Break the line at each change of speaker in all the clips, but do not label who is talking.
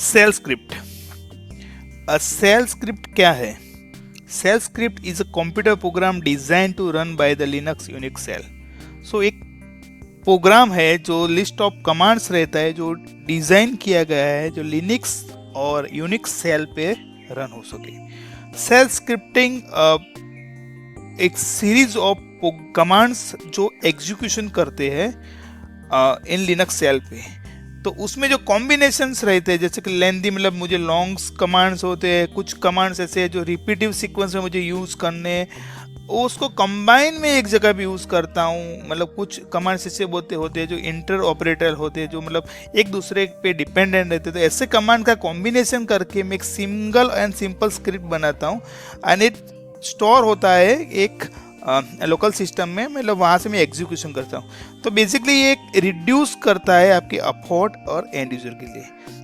Cell script. Cell script क्या है? Shell script is a computer program design to run by the Linux Unix shell. So एक program है जो list of commands रहता है, जो डिजाइन किया गया है जो लिनक्स और यूनिक्स सेल पे रन हो सके। सेल स्क्रिप्टिंग एक सीरीज ऑफ कमांड्स जो एग्जीक्यूशन करते हैं इन लिनक्स सेल पे। तो उसमें जो कॉम्बिनेशंस रहते हैं, जैसे कि लेंथी मतलब मुझे लॉन्ग्स कमांड्स होते हैं, कुछ कमांड्स ऐसे हैं जो रिपीटिव सीक्वेंस में मुझे यूज़ करने, उसको कंबाइन में एक जगह भी यूज़ करता हूँ। मतलब कुछ कमांड्स ऐसे होते हैं जो इंटर ऑपरेटर होते हैं, जो मतलब एक दूसरे पे डिपेंडेंट रहते हैं। तो ऐसे कमांड का कॉम्बिनेशन करके मैं एक सिंगल एंड सिंपल स्क्रिप्ट बनाता हूँ एंड इट स्टोर होता है एक लोकल सिस्टम में, मतलब वहाँ से मैं एग्जीक्यूशन करता हूँ। तो बेसिकली ये एक रिड्यूस करता है आपके एफर्ट और एंड यूजर के लिए।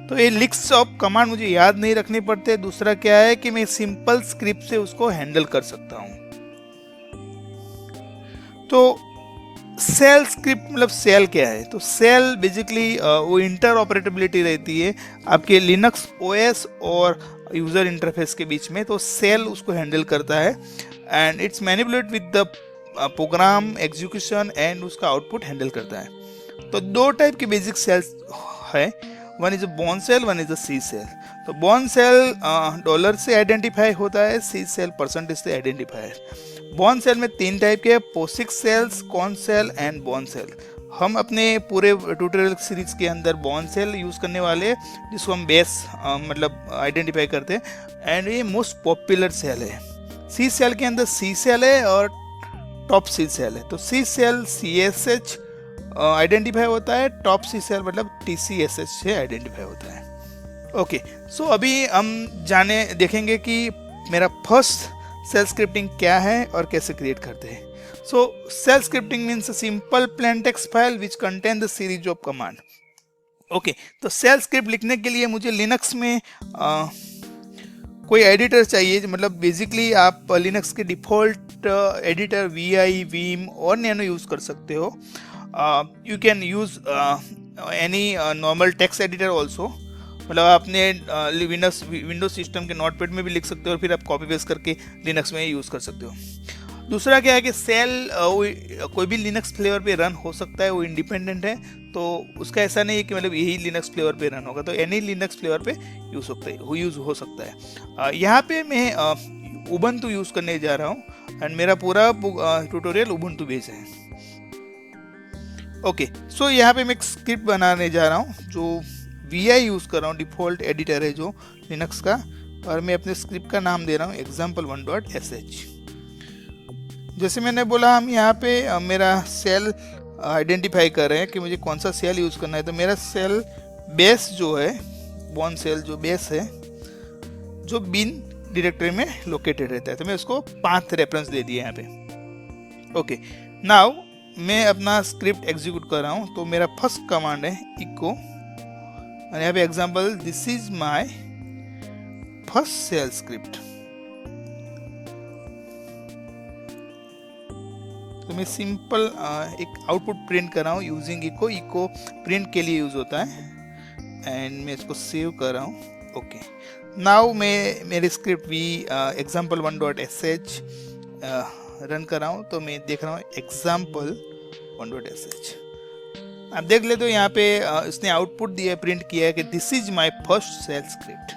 तो ये लिस्ट ऑफ कमांड मुझे याद नहीं रखने पड़ते। दूसरा क्या है कि मैं सिंपल स्क्रिप्ट से उसको हैंडल कर सकता हूँ। तो सेल स्क्रिप्ट मतलब सेल क्या है? तो सेल बेसिकली वो इंटर ऑपरेटेबिलिटी रहती है आपके लिनक्स ओएस और यूजर इंटरफेस के बीच में। तो सेल उसको हैंडल करता है and it's manipulate with the program execution and उसका आउटपुट हैंडल करता है। तो दो टाइप के बेसिक सेल्स है, one is a Bourne shell, one is a C shell. तो बॉर्न सेल डॉलर से आइडेंटिफाई होता है, सी सेल परसेंटेज से आइडेंटिफाई है। बॉर्न सेल में तीन टाइप के, POSIX shells, Korn shell and Bourne shell. हम अपने पूरे ट्यूटोरियल सीरीज के अंदर बॉर्न सेल यूज़ करने वाले, जिसको हम बेस मतलब आइडेंटिफाई करते हैं एंड ये मोस्ट पॉपुलर सेल है। सी सेल के अंदर सी सेल है और टॉप सी सेल है। तो सी सेल CSH आइडेंटिफाई होता है, टॉप सी सेल मतलब TCSH से आइडेंटिफाई होता है। ओके, सो अभी हम देखेंगे कि मेरा फर्स्ट सेल स्क्रिप्टिंग क्या है और कैसे क्रिएट करते हैं। So shell scripting means a simple plain text file which contain the series of command. Okay, तो सेल स्क्रिप्ट लिखने के लिए मुझे लिनक्स में कोई एडिटर चाहिए। मतलब बेसिकली आप लिनक्स के डिफ़ॉल्ट एडिटर VI, Vim और नैनो यूज़ कर सकते हो। You can use any normal text editor also. मतलब आपने विंडोज सिस्टम के नोटपैड में भी लिख सकते हो और फिर आप कॉपी पेस्ट करके लिनक्स में यूज़ कर सकते हो। दूसरा क्या है कि सेल कोई भी लिनक्स फ्लेवर पे रन हो सकता है, वो इंडिपेंडेंट है। तो उसका ऐसा नहीं है कि मतलब यही लिनक्स फ्लेवर पे रन होगा, तो एनी लिनक्स फ्लेवर पे यूज़ हो सकता है। यहाँ पे मैं उबंटू यूज़ करने जा रहा हूँ एंड मेरा पूरा ट्यूटोरियल उबंटू बेस है। ओके, सो यहाँ पे मैं एक स्क्रिप्ट बनाने जा रहा हूँ जो VI यूज़ कर रहा हूँ, डिफ़ॉल्ट एडिटर है जो लिनक्स का, और मैं अपने स्क्रिप्ट का नाम दे रहा हूँ example1.sh। जैसे मैंने बोला, हम यहाँ पे मेरा सेल आइडेंटिफाई कर रहे हैं कि मुझे कौन सा सेल यूज़ करना है। तो मेरा सेल बेस जो है, बॉर्न सेल जो बेस है, जो बिन डायरेक्टरी में लोकेटेड रहता है, तो मैं उसको 5 रेफरेंस दे दिए यहाँ पे। ओके, नाउ मैं अपना स्क्रिप्ट एग्जीक्यूट कर रहा हूँ। तो मेरा फर्स्ट कमांड है इको, और यहाँ पे example, this is my first shell script. तो मैं सिंपल एक आउटपुट प्रिंट कर रहा हूँ यूजिंग इको प्रिंट के लिए यूज होता है एंड मैं इसको सेव कर रहा हूँ। ओके, नाउ मैं मेरे स्क्रिप्ट example1.sh रन कर रहा हूँ। तो मैं देख रहा हूँ example1.sh। आप देख ले तो यहाँ पे इसने आउटपुट दिया, प्रिंट किया है कि this is my first shell script.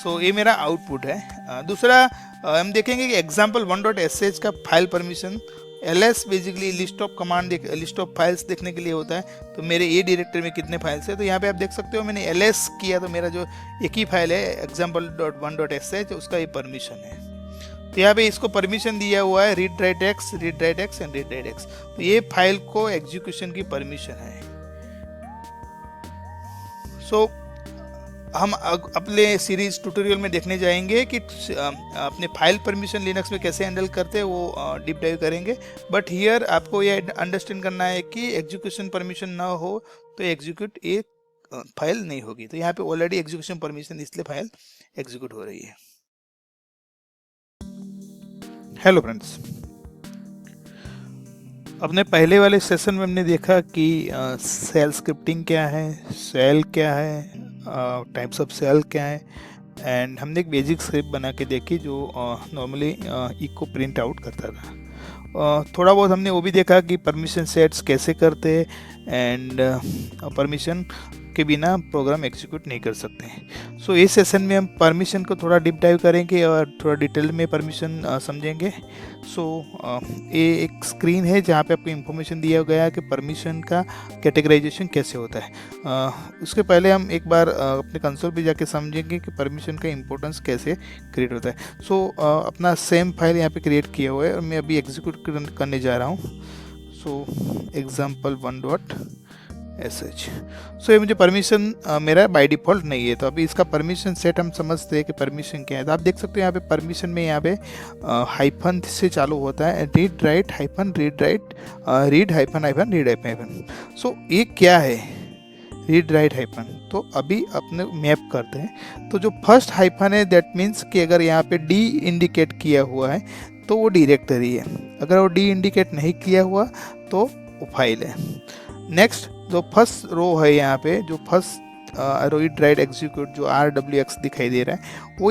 So ये मेरा आउटपुट है। दूसरा हम देखेंगे कि example1.sh का file permission, ls basically list of command list of files देखने के लिए होता है। तो मेरे ये डायरेक्टरी में कितने फाइल्स है, तो यहाँ पे आप देख सकते हो मैंने ls किया, तो मेरा जो एक ही फाइल है example1.sh उसका ये परमिशन है। तो यहाँ पे इसको परमिशन दिया हुआ है read right x and read write x. तो ये फाइल को एग्जीक्यूशन की परमिशन है। सो हम अपने सीरीज ट्यूटोरियल में देखने जाएंगे कि अपने फाइल परमिशन लिनक्स में कैसे हैंडल करते हैं, वो डीप डाइव करेंगे। बट हियर आपको ये अंडरस्टैंड करना है कि एग्जीक्यूशन परमिशन ना हो तो एग्जीक्यूट एक फाइल नहीं होगी। तो यहाँ पे ऑलरेडी एग्जीक्यूशन परमिशन, इसलिए फाइल एग्जीक्यूट हो रही है। हेलो फ्रेंड्स, अपने पहले वाले सेशन में हमने देखा कि सेल स्क्रिप्टिंग क्या है, सेल क्या है, टाइप्स ऑफ सेल क्या है, एंड हमने एक बेसिक स्क्रिप्ट बना के देखी जो नॉर्मली इको प्रिंट आउट करता था। थोड़ा बहुत हमने वो भी देखा कि परमिशन सेट्स कैसे करते हैं, एंड परमिशन के बिना प्रोग्राम एग्जीक्यूट नहीं कर सकते। सो इस सेशन में हम परमिशन को थोड़ा डीप डाइव करेंगे और थोड़ा डिटेल में परमिशन समझेंगे। सो ये एक स्क्रीन है जहाँ पे आपको इंफॉर्मेशन दिया गया है कि परमिशन का कैटेगराइजेशन कैसे होता है। उसके पहले हम एक बार अपने कंसोल पे जाके समझेंगे कि परमिशन का इंपॉर्टेंस कैसे क्रिएट होता है। सो अपना सेम फाइल यहाँ पे क्रिएट किया हुआ है और मैं अभी एग्जीक्यूट करने जा रहा हूँ। सो example1.sh। सो ये मुझे परमिशन मेरा बाय डिफ़ॉल्ट नहीं है, तो अभी इसका परमिशन सेट हम समझते हैं कि परमिशन क्या है। तो आप देख सकते हो यहाँ पे परमिशन में यहाँ पे हाइफन से चालू होता है, read write hyphen read write, read hyphen hyphen read hyphen. So ये क्या है रीड राइट हाइफन? तो अभी अपने मैप करते हैं। तो जो फर्स्ट हाइफन है दैट मीन्स कि अगर यहाँ पे डी इंडिकेट किया हुआ है तो वो डायरेक्टरी है, अगर वो डी इंडिकेट नहीं किया हुआ तो वो फाइल है। नेक्स्ट जो फर्स्ट रो है यहाँ पे, जो फर्स्ट रीड राइट एग्जीक्यूट जो RWX दिखाई दे रहा है वो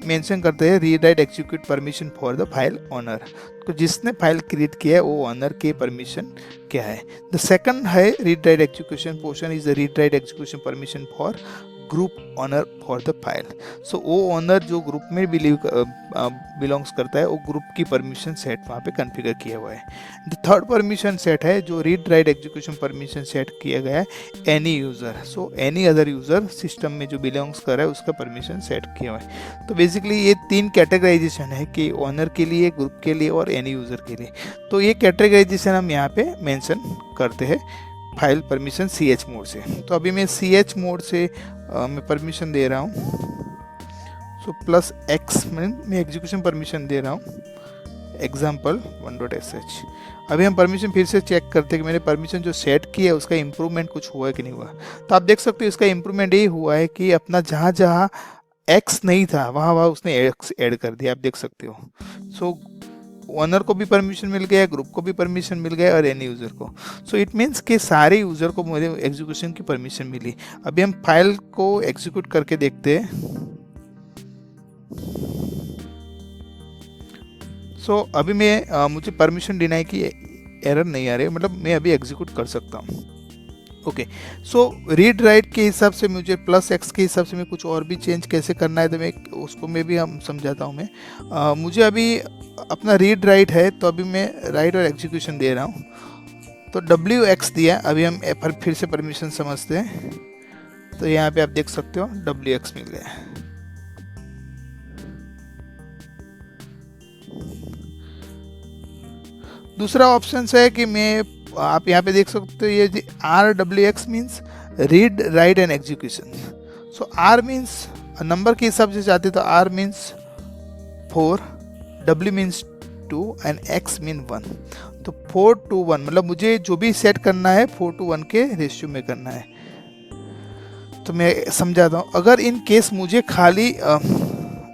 मेंशन करते हैं read write execute permission for the file owner. तो जिसने फाइल क्रिएट किया है वो ओनर के परमिशन क्या है। द सेकंड है read write execution portion is the read write execution permission for group owner for the file. So वो ओनर जो ग्रुप में बिलोंग्स करता है वो ग्रुप की परमिशन सेट वहाँ पे कॉन्फ़िगर किया हुआ है। द थर्ड परमिशन सेट है जो read write execution permission set किया गया है any user. So any other user system में जो बिलोंग्स कर रहा है उसका परमिशन सेट किया हुआ है। तो बेसिकली ये तीन कैटेगराइजेशन है कि ओनर के लिए, ग्रुप के लिए और एनी यूज़र के लिए। तो ये कैटेगराइजेशन हम यहाँ पे मेंशन करते हैं फाइल परमिशन CH मोड से। तो अभी मैं CH मोड से मैं परमिशन दे रहा हूँ। सो +X में मैं एग्जीक्यूशन परमिशन दे रहा हूँ example1.sh। अभी हम परमिशन फिर से चेक करते हैं कि मैंने परमिशन जो सेट की है उसका इम्प्रूवमेंट कुछ हुआ है कि नहीं हुआ। तो आप देख सकते हो इसका इम्प्रूवमेंट ये हुआ है कि अपना जहाँ जहाँ X नहीं था वहाँ वहाँ उसने X ऐड कर दिया, आप देख सकते हो। सो ओनर को भी परमिशन मिल गया, ग्रुप को भी परमिशन मिल गया और एनी यूज़र को। सो इट मीन्स कि सारे यूज़र को मुझे एग्जीक्यूशन की परमिशन मिली। अभी हम फाइल को एग्जीक्यूट करके देखते हैं। सो अभी मैं मुझे परमिशन डिनाई की एरर नहीं आ रही, मतलब मैं अभी एग्जीक्यूट कर सकता हूँ। ओके, सो रीड राइट के हिसाब से मुझे +X के हिसाब से मैं कुछ और भी चेंज कैसे करना है तो मैं उसको मैं भी हम समझाता हूँ। मैं मुझे अभी अपना रीड राइट है तो अभी मैं राइट और एग्जीक्यूशन दे रहा हूँ। तो WX दिया, अभी हम फिर से परमिशन समझते हैं। तो यहाँ पे आप देख सकते हो WX मिल गया। दूसरा ऑप्शन है कि मैं, आप यहाँ पे देख सकते हो ये RWX means read write and execution. So R means number के हिसाब से चाहते तो R means 4, W means 2 and X mean 1। तो 4 to 1 मतलब मुझे जो भी सेट करना है 4 to 1 के रेशियो में करना है। तो मैं समझाता हूँ, अगर इन केस मुझे खाली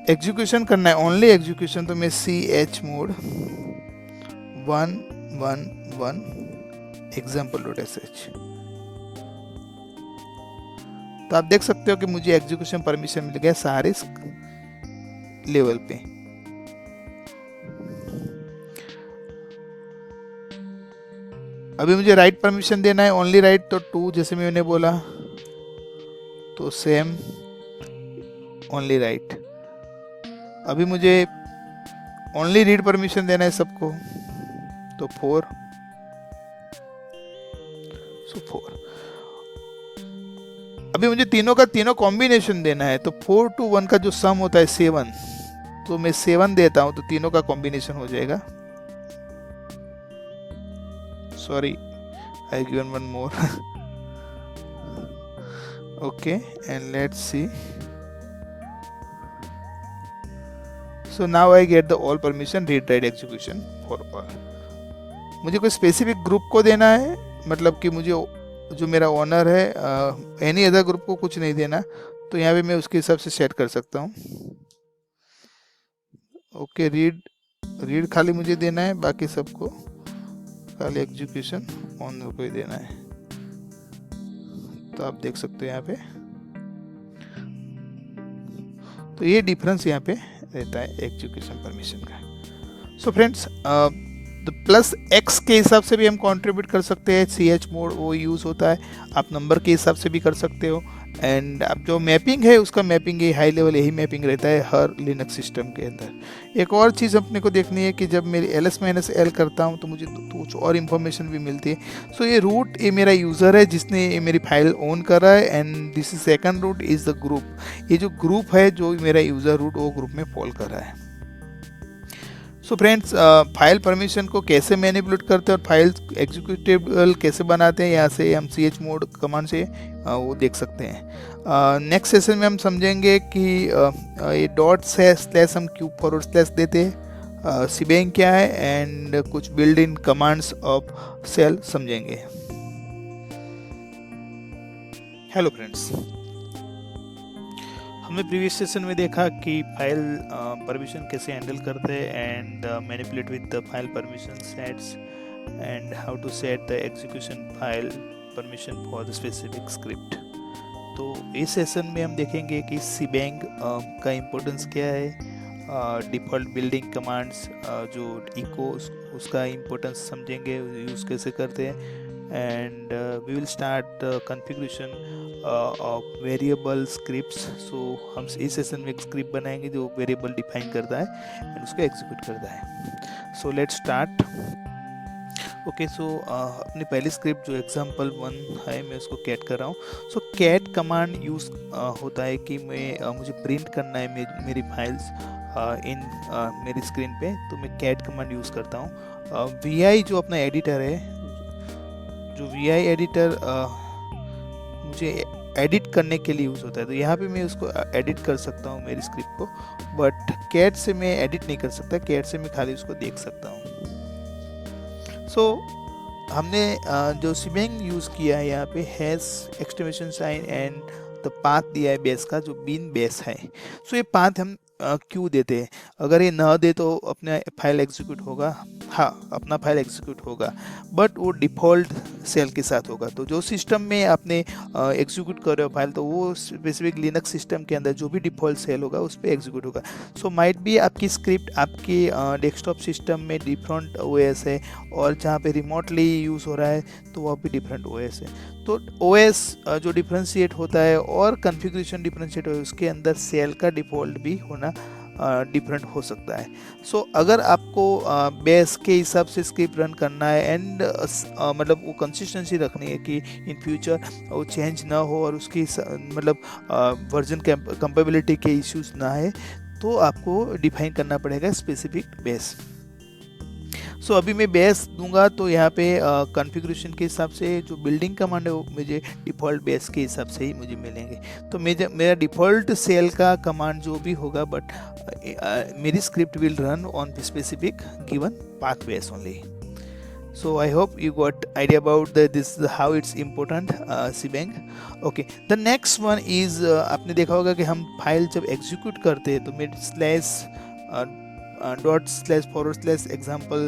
एग्जीक्यूशन करना है, ओनली एग्जीक्यूशन, तो मैं CH मोड 111 example.sh। तो आप देख सकते हो कि मुझे एग्जीक्यूशन परमिशन मिल गया सारे लेवल पे। अभी मुझे राइट परमिशन देना है, ओनली राइट, तो 2 जैसे मैंने बोला तो सेम ओनली राइट। अभी मुझे ओनली रीड परमिशन देना है सबको तो 4, सो 4। अभी मुझे तीनों का तीनों कॉम्बिनेशन देना है तो 4 to 1 का जो सम होता है 7, तो मैं 7 देता हूं तो तीनों का कॉम्बिनेशन हो जाएगा। Sorry, I given one more. Okay, and let's see. So now I get the all permission read write execution for all. मुझे कोई स्पेसिफिक ग्रुप को देना है, मतलब कि मुझे जो मेरा ओनर है एनी अदर ग्रुप को कुछ नहीं देना, तो यहाँ पे मैं उसके हिसाब से सेट कर सकता हूँ। ओके, रीड खाली मुझे देना है, बाकी सबको खाली एग्जीक्यूशन ओनर को ही देना है। तो आप देख सकते हो यहाँ पे तो ये डिफरेंस यहाँ पे रहता है एग्जीक्यूशन परमिशन का। सो फ्रेंड्स, तो प्लस एक्स के हिसाब से भी हम कंट्रीब्यूट कर सकते हैं, सी एच मोड वो यूज़ होता है, आप नंबर के हिसाब से भी कर सकते हो। एंड अब जो मैपिंग है उसका मैपिंग ये हाई लेवल यही मैपिंग रहता है हर लिनक्स सिस्टम के अंदर। एक और चीज़ अपने को देखनी है कि जब मेरी ls-l करता हूँ तो मुझे कुछ और इन्फॉर्मेशन भी मिलती है। सो ये रूट, ये मेरा यूज़र है जिसने ये मेरी फाइल ओन करा है, and this is second root is the group. ये जो ग्रुप है जो मेरा यूज़र रूट वो ग्रुप में फॉल कर रहा है। सो फ्रेंड्स, फाइल परमिशन को कैसे मैनिपुलेट करते हैं और फाइल एग्जीक्यूटेबल कैसे बनाते हैं, यहाँ से हम ch मोड कमांड से वो देख सकते हैं। नेक्स्ट सेशन में हम समझेंगे कि ये डॉट स्लैश हम क्यों फॉरवर्ड स्लैश देते हैं, सीबैंग क्या है, एंड कुछ build in commands of shell समझेंगे। हेलो फ्रेंड्स, हमने प्रीवियस सेशन में देखा कि फाइल परमिशन कैसे हैंडल करते हैं and manipulate with the file permission sets and how to set the execution file permission for the specific script. तो इस सेशन में हम देखेंगे कि सीबैंग का इम्पोर्टेंस क्या है, डिफ़ॉल्ट बिल्डिंग कमांड्स जो इको उसका इम्पोर्टेंस समझेंगे, यूज़ कैसे करते हैं, and we will start configuration of variable scripts। so हम इस सेशन में एक स्क्रिप्ट बनाएंगे जो वेरिएबल डिफाइन करता है एंड उसको एग्जीक्यूट करता है। सो लेट्स स्टार्ट। ओके, सो अपनी पहली स्क्रिप्ट जो एग्जांपल 1 है मैं उसको कैट कर रहा हूँ। सो कैट कमांड यूज़ होता है कि मुझे प्रिंट करना है मेरी फाइल्स इन मेरी स्क्रीन पे, तो मैं कैट कमांड यूज़ करता हूँ। vi जो अपना एडिटर है, जो vi एडिटर मुझे एडिट करने के लिए यूज़ होता है, तो यहाँ पे मैं उसको एडिट कर सकता हूँ मेरी स्क्रिप्ट को, बट कैट से मैं एडिट नहीं कर सकता, कैट से मैं खाली उसको देख सकता हूँ। सो हमने जो सीबैंग यूज़ किया है यहाँ पे hash exclamation sign and the path दिया है बेस का, जो बिन बेस है। सो ये पाथ हम क्यों देते हैं, अगर ये ना दे तो अपना फाइल एग्जीक्यूट होगा, हाँ अपना फाइल एग्जीक्यूट होगा, बट वो डिफ़ॉल्ट सेल के साथ होगा। तो जो सिस्टम में आपने एग्जीक्यूट कर रहे हो फाइल, तो वो स्पेसिफिक लिनक्स सिस्टम के अंदर जो भी डिफ़ॉल्ट सेल होगा उस पर एग्जीक्यूट होगा। सो माइट भी आपकी स्क्रिप्ट आपकी डेस्कटॉप सिस्टम में डिफरेंट ओएस है, और जहाँ पे रिमोटली यूज़ हो रहा है तो वहाँ पे डिफरेंट ओएस है। तो ओएस जो डिफ्रेंशिएट होता है और कॉन्फ़िगरेशन डिफ्रेंशिएट होता है, उसके अंदर सेल का डिफ़ॉल्ट भी होना डिफरेंट हो सकता है। सो अगर आपको बेस के हिसाब से स्क्रिप्ट रन करना है एंड मतलब वो कंसिस्टेंसी रखनी है कि इन फ्यूचर वो चेंज ना हो और उसकी मतलब वर्जन कंपेबिलिटी के इश्यूज ना है, तो आपको डिफाइन करना पड़ेगा स्पेसिफिक बेस। सो अभी मैं बेस दूंगा तो यहाँ पे कॉन्फ़िगरेशन के हिसाब से जो बिल्डिंग कमांड है वो मुझे डिफ़ॉल्ट बेस के हिसाब से ही मुझे मिलेंगे। तो मेरा डिफ़ॉल्ट सेल का कमांड जो भी होगा, बट मेरी script will run on specific given path base only. So I hope you got idea about this how it's important shebang. Okay, the next one is आपने देखा होगा कि हम फाइल जब एग्जीक्यूट करते हैं तो मैं slash dot slash forward slash example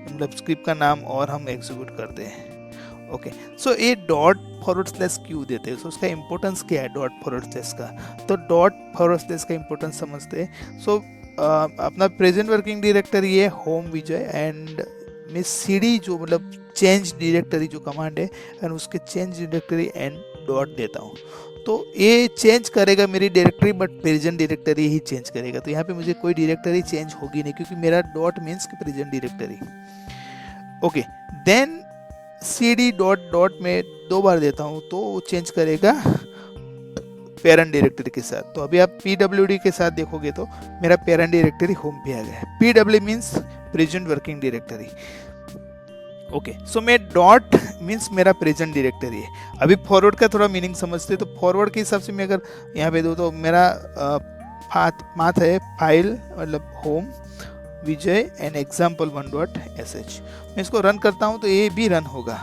मतलब स्क्रिप्ट का नाम और हम एग्जीक्यूट करते हैं। ओके, सो ये डॉट फॉरवर्ड स्लैश क्यों देते हैं, सो उसका इंपॉर्टेंस क्या है डॉट फॉरवर्ड स्लैश का। तो डॉट फॉरवर्ड स्लैश का इंपॉर्टेंस समझते हैं। सो अपना प्रेजेंट वर्किंग डायरेक्टरी है होम विजय, एंड मैं cd जो मतलब चेंज डायरेक्टरी जो कमांड है एंड उसके चेंज डायरेक्टरी एंड डॉट देता हूँ, तो ये चेंज करेगा मेरी directory, but present directory he change करेगा। तो यहाँ पे मुझे कोई डायरेक्टरी चेंज होगी नहीं, क्योंकि मेरा डॉट मीन्स कि present directory. Okay, then cd dot dot में 2 बार देता हूँ तो वो चेंज करेगा पेरेंट डायरेक्टरी के साथ। तो अभी आप pwd के साथ देखोगे तो मेरा पेरेंट डायरेक्टरी होम पे आ गया है। pw means present working directory. Okay, so मैं डॉट मीन्स मेरा प्रेजेंट डायरेक्टरी है। अभी फॉरवर्ड का थोड़ा मीनिंग समझते, तो फॉरवर्ड के हिसाब से मैं अगर यहाँ पे दो तो मेरा पाथ है फाइल मतलब home Vijay and example 1 dot sh। मैं इसको रन करता हूँ तो ये भी रन होगा।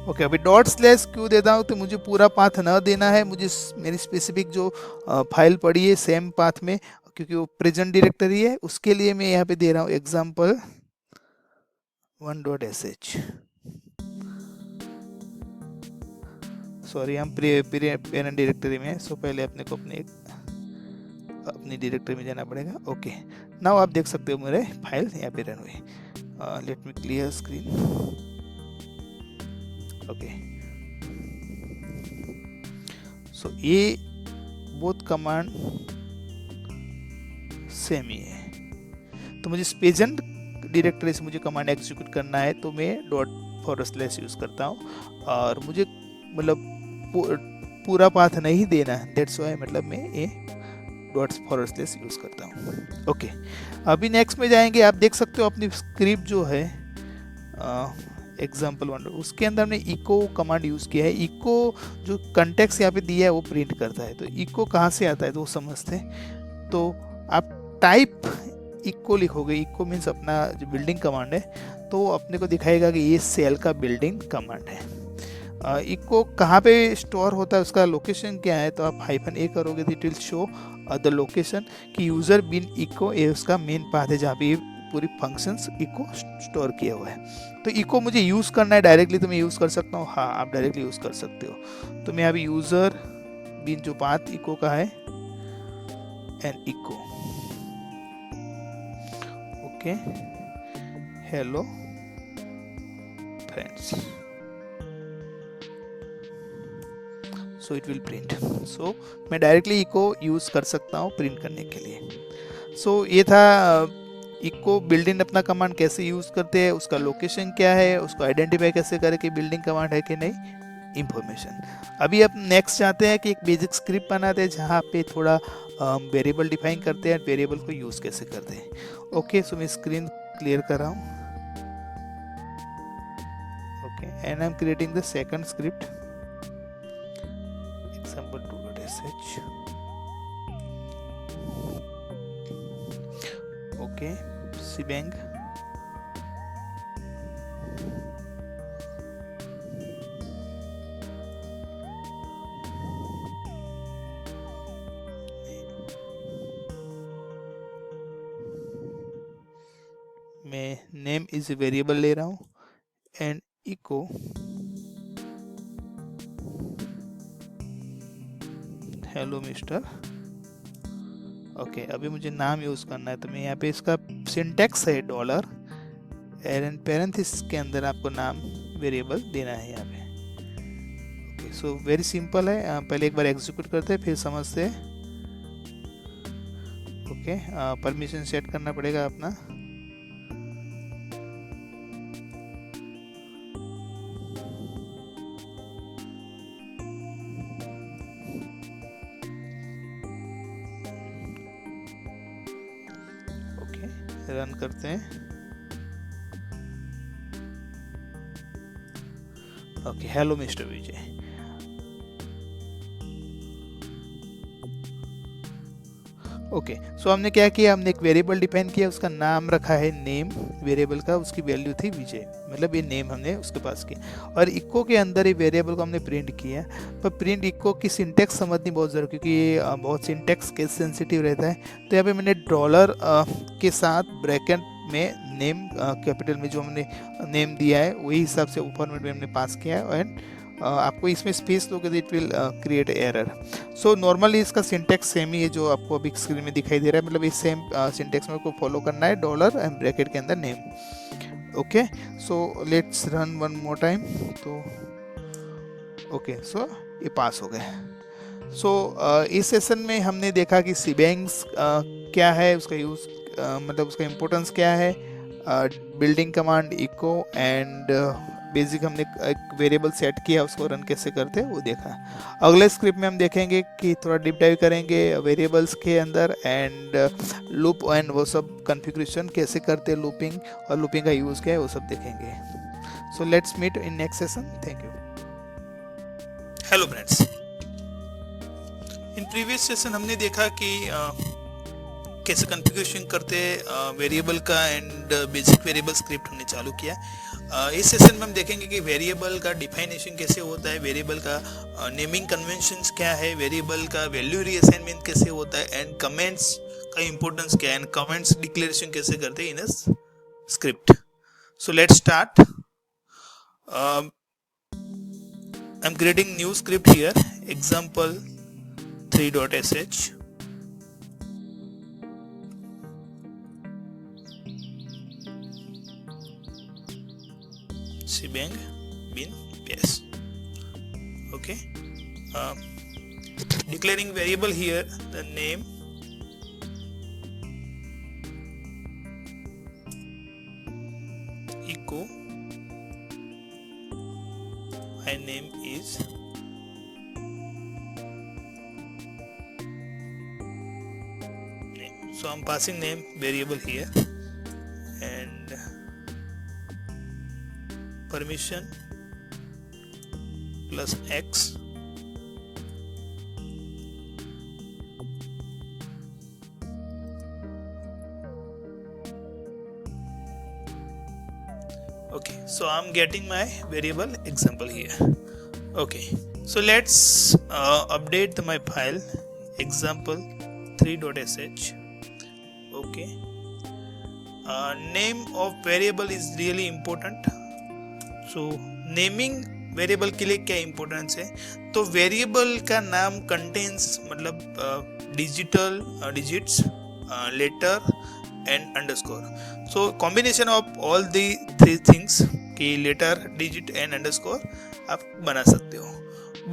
ओके, अभी डॉट स्लैश क्यों देता हूँ, तो मुझे पूरा पाथ ना देना है, मुझे मेरी स्पेसिफिक जो फाइल पड़ी है सेम पाथ में, क्योंकि वो प्रेजेंट डायरेक्टरी है, उसके लिए मैं यहाँ पे दे रहा हूँ एग्जाम्पल 1 डॉट sh। सॉरी, हम पेरेंट डायरेक्टरी में, सो पहले अपने को अपने अपनी डायरेक्टरी में जाना पड़ेगा। ओके, नाउ आप देख सकते हो मेरे फाइल यहाँ पे रन हुई। Let me clear screen. Okay, so ये बोथ कमांड सेम ही है। तो मुझे स्पेजेंट डायरेक्टरी से मुझे कमांड एग्जीक्यूट करना है तो मैं $/ यूज करता हूँ, और मुझे मतलब पूरा पाथ नहीं देना, दैट्स वाई मतलब मैं ये $/ यूज करता हूँ। ओके, अभी नेक्स्ट में जाएंगे। आप देख सकते हो अपनी स्क्रिप्ट जो है example1, उसके अंदर हमने इको कमांड यूज किया है। इको जो कंटेक्स्ट यहाँ पे दिया है वो प्रिंट करता है। तो इको कहाँ से आता है तो वो समझते हैं। तो आप टाइप इको लिखोगे, इको मीन्स अपना जो बिल्डिंग कमांड है, तो वो अपने को दिखाएगा कि ये सेल का बिल्डिंग कमांड है। इको कहाँ पे स्टोर होता है, उसका लोकेशन क्या है, तो आप -a करोगे तो it will show the location कि यूजर बिन इको, ये उसका मेन पाथ है जहाँ पे पूरी फंक्शंस इको स्टोर किया हुआ है। तो इको मुझे यूज़ करना है डायरेक्टली तो मैं यूज़ कर सकता हूँ। हाँ, आप डायरेक्टली यूज़ कर सकते हो। तो मैं अभी यूज़र बिन जो पाथ इको का है and echo, okay, hello friends, so it will print. So मैं डायरेक्टली इको यूज़ कर सकता हूँ प्रिंट करने के लिए। सो ये था इको बिल्डिंग अपना कमांड कैसे यूज़ करते हैं, उसका लोकेशन क्या है, उसको आइडेंटिफाई कैसे करें कि बिल्डिंग कमांड है कि नहीं, इंफॉर्मेशन। अभी अब नेक्स्ट चाहते हैं कि एक बेसिक स्क्रिप्ट बनाते हैं जहाँ पे थोड़ा वेरिएबल डिफाइन करते हैं, वेरिएबल को यूज़ कैसे करते हैं। ओके, सो मैं स्क्रीन क्लियर कर रहा हूँ। Okay, and I am creating the second script, example2.sh। Okay, shebang, मैं नेम इज वेरिएबल ले रहा हूँ and echo hello mister. Okay, अभी मुझे नाम यूज़ करना है तो मैं यहाँ पे इसका सिंटैक्स है डॉलर एंड पैरेंथेसिस के अंदर आपको नाम वेरिएबल देना है यहाँ पे। ओके, सो वेरी सिंपल है। पहले एक बार एग्जीक्यूट करते हैं फिर समझते हैं। ओके, परमिशन सेट करना पड़ेगा अपना। रन करते हैं। ओके, हेलो मिस्टर विजय। ओके, सो हमने क्या किया, हमने एक वेरिएबल डिफाइन किया, उसका नाम रखा है नेम वेरिएबल का, उसकी वैल्यू थी विजय, मतलब ये नेम हमने उसके पास किया। और इको के अंदर ये वेरिएबल को हमने प्रिंट किया। पर प्रिंट इको की सिंटेक्स समझनी बहुत ज़रूरी, क्योंकि ये बहुत सिंटेक्स केस सेंसिटिव रहता है। तो यहाँ पे मैंने डॉलर के साथ ब्रैकेट में नेम कैपिटल में जो हमने नेम दिया है वही हिसाब से फॉर्मेट में हमने पास किया है। एंड आपको इसमें स्पेस दोगे तो it will create error. So normally इसका सिंटेक्स सेम ही है जो आपको अभी स्क्रीन में दिखाई दे रहा है, मतलब इस सेम सिंटेक्स में को फॉलो करना है, डॉलर एंड ब्रैकेट के अंदर name. Okay, so let's run one more time. तो ओके, सो ये पास हो गया। सो इस सेशन में हमने देखा कि सीबैंग्स क्या है, उसका यूज़ मतलब उसका इम्पोर्टेंस क्या है, building command echo and basic हमने एक वेरिएबल सेट किया, उसको रन कैसे करते हैं वो देखा। अगले स्क्रिप्ट में हम देखेंगे कि थोड़ा डीप डाइव करेंगे वेरिएबल्स के अंदर एंड लूप एंड वो सब कॉन्फ़िगरेशन कैसे करते हैं, लूपिंग और लूपिंग का यूज़ क्या है वो सब देखेंगे। So let's meet in next session. Thank you. Hello friends, in previous session हमने देखा कि कैसे कॉन्फ़िगरेशन करते वेरिएबल का एंड बेसिक वेरिएबल स्क्रिप्ट हमने चालू किया। इस सेशन में हम देखेंगे कि वेरिएबल का डिफाइनेशन कैसे होता है, वेरिएबल का नेमिंग कन्वेंशंस क्या है, वेरिएबल का वैल्यू रीअसाइनमेंट कैसे होता है एंड कमेंट्स का इंपॉर्टेंस क्या है एंड कमेंट्स डिक्लेरेशन कैसे करते हैं in a script. So let's start. I am creating new script here, example3.sh। si bang bin bes. Okay, declaring variable here the name echo my name is name. So I'm passing name variable here and permission plus x okay. So I'm getting my variable example here. Okay, so let's update my file example3.sh. okay, name of variable is really important. So naming variable के लिए क्या importance है, तो variable का नाम contains मतलब digits letter and underscore. So combination of all the three things कि letter digit and underscore आप बना सकते हो.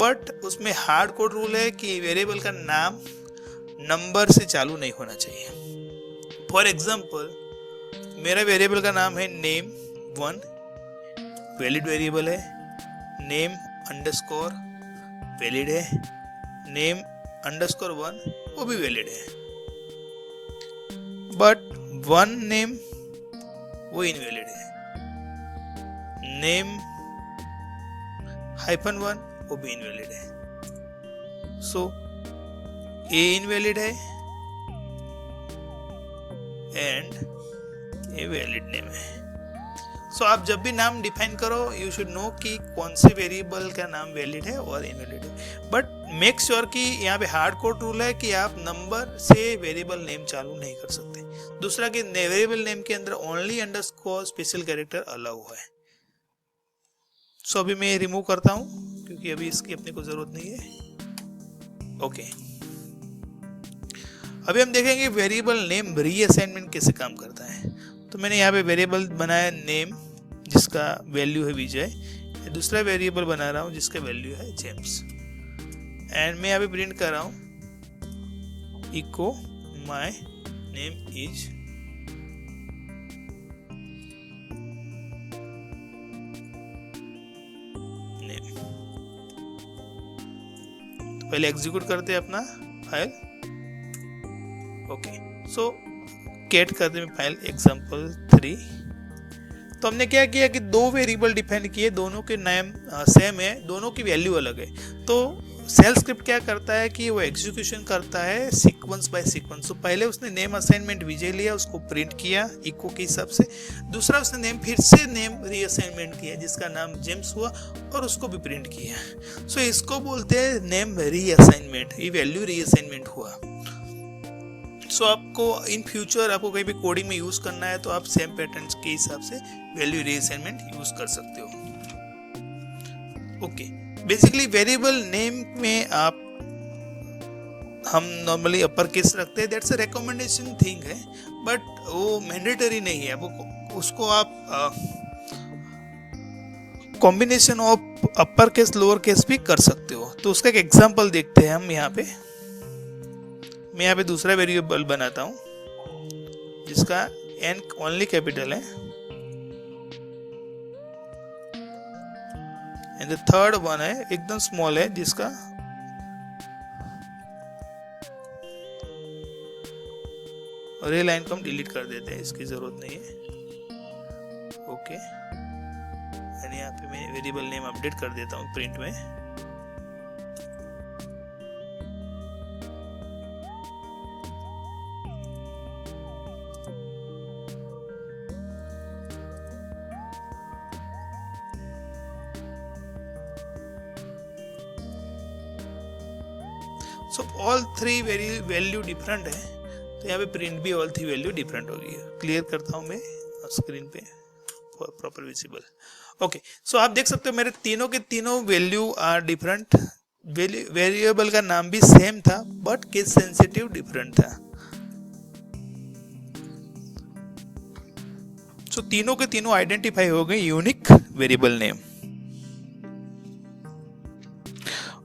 बट उसमें हार्ड कोड रूल है कि वेरिएबल का नाम नंबर से चालू नहीं होना चाहिए. फॉर एग्जांपल मेरा वेरिएबल का नाम है नेम 1, वैलिड वेरिएबल है. नेम अंडरस्कोर वैलिड है. नेम अंडरस्कोर 1 वो भी वैलिड है. बट 1 नेम वो इनवैलिड है. नेम -1 वो भी इनवैलिड है. सो ए इनवैलिड है एंड ए वैलिड नेम है. सो आप जब भी नाम डिफाइन करो यू शुड नो कि कौन से वेरिएबल का नाम वैलिड है और इनवैलिड है. बट मेक श्योर कि यहाँ पे हार्ड कोड रूल है कि आप नंबर से वेरिएबल नेम चालू नहीं कर सकते. दूसरा कि वेरिएबल नेम के अंदर only underscore special character allow है. सो अभी मैं रिमूव करता हूँ क्योंकि अभी इसकी अपने को जरूरत नहीं है. ओके, अभी हम देखेंगे वेरिएबल नेम रीअसाइनमेंट कैसे काम करता है. तो मैंने यहाँ पे वेरिएबल बनाया नेम जिसका वैल्यू है विजय. दूसरा वेरिएबल बना रहा हूँ जिसका वैल्यू है जेम्स. एंड मैं यहाँ पे प्रिंट कर रहा हूँ echo my name is name. तो पहले एग्जीक्यूट करते हैं अपना फाइल. ओके, सो कैट करते हैं फाइल example3. तो हमने क्या किया कि दो वेरिएबल डिफाइन किए, दोनों के नेम सेम है, दोनों की वैल्यू अलग है. तो सेल स्क्रिप्ट क्या करता है कि वो एग्जीक्यूशन करता है सीक्वेंस बाय सीक्वेंस. तो पहले उसने नेम असाइनमेंट विजय लिया, उसको प्रिंट किया इको के हिसाब से. दूसरा उसने नेम फिर से नेम रीअसाइनमेंट किया जिसका नाम जेम्स हुआ और उसको भी प्रिंट किया. सो इसको बोलते हैं नेम रीअसाइनमेंट. ये वैल्यू रीअसाइनमेंट हुआ. सो आपको इन फ्यूचर आपको कहीं भी कोडिंग में यूज करना है तो आप सेम पैटर्न्स के हिसाब से वैल्यू रीअसाइनमेंट यूज कर सकते हो. ओके, बेसिकली वेरिएबल नेम में आप हम नॉर्मली अपर केस रखते हैं. दैट्स अ रिकमेंडेशन थिंग है बट वो मैंडेटरी नहीं है. वो उसको आप combination of upper case lower case भी कर सकते हो. तो उसका एक एग्जांपल देखते हैं हम यहाँ पे. मैं यहाँ पे दूसरा वेरिएबल बनाता हूँ जिसका n ओनली कैपिटल है एंड द थर्ड वन है एकदम स्मॉल है जिसका और ये लाइन को हम डिलीट कर देते हैं, इसकी जरूरत नहीं है. ओके, एंड यहाँ पे मैं वेरिएबल नेम अपडेट कर देता हूँ प्रिंट में. So all three value different है तो यहाँ पे प्रिंट भी ऑल थ्री वैल्यू डिफरेंट होगी. क्लियर करता हूँ मैं स्क्रीन पे प्रॉपर विजिबल. ओके, सो आप देख सकते हो मेरे तीनों के तीनों वैल्यू आर डिफरेंट. वेरिएबल का नाम भी सेम था बट केस सेंसिटिव डिफरेंट था. सो तीनों के तीनों आइडेंटिफाई हो गए यूनिक वेरिएबल नेम।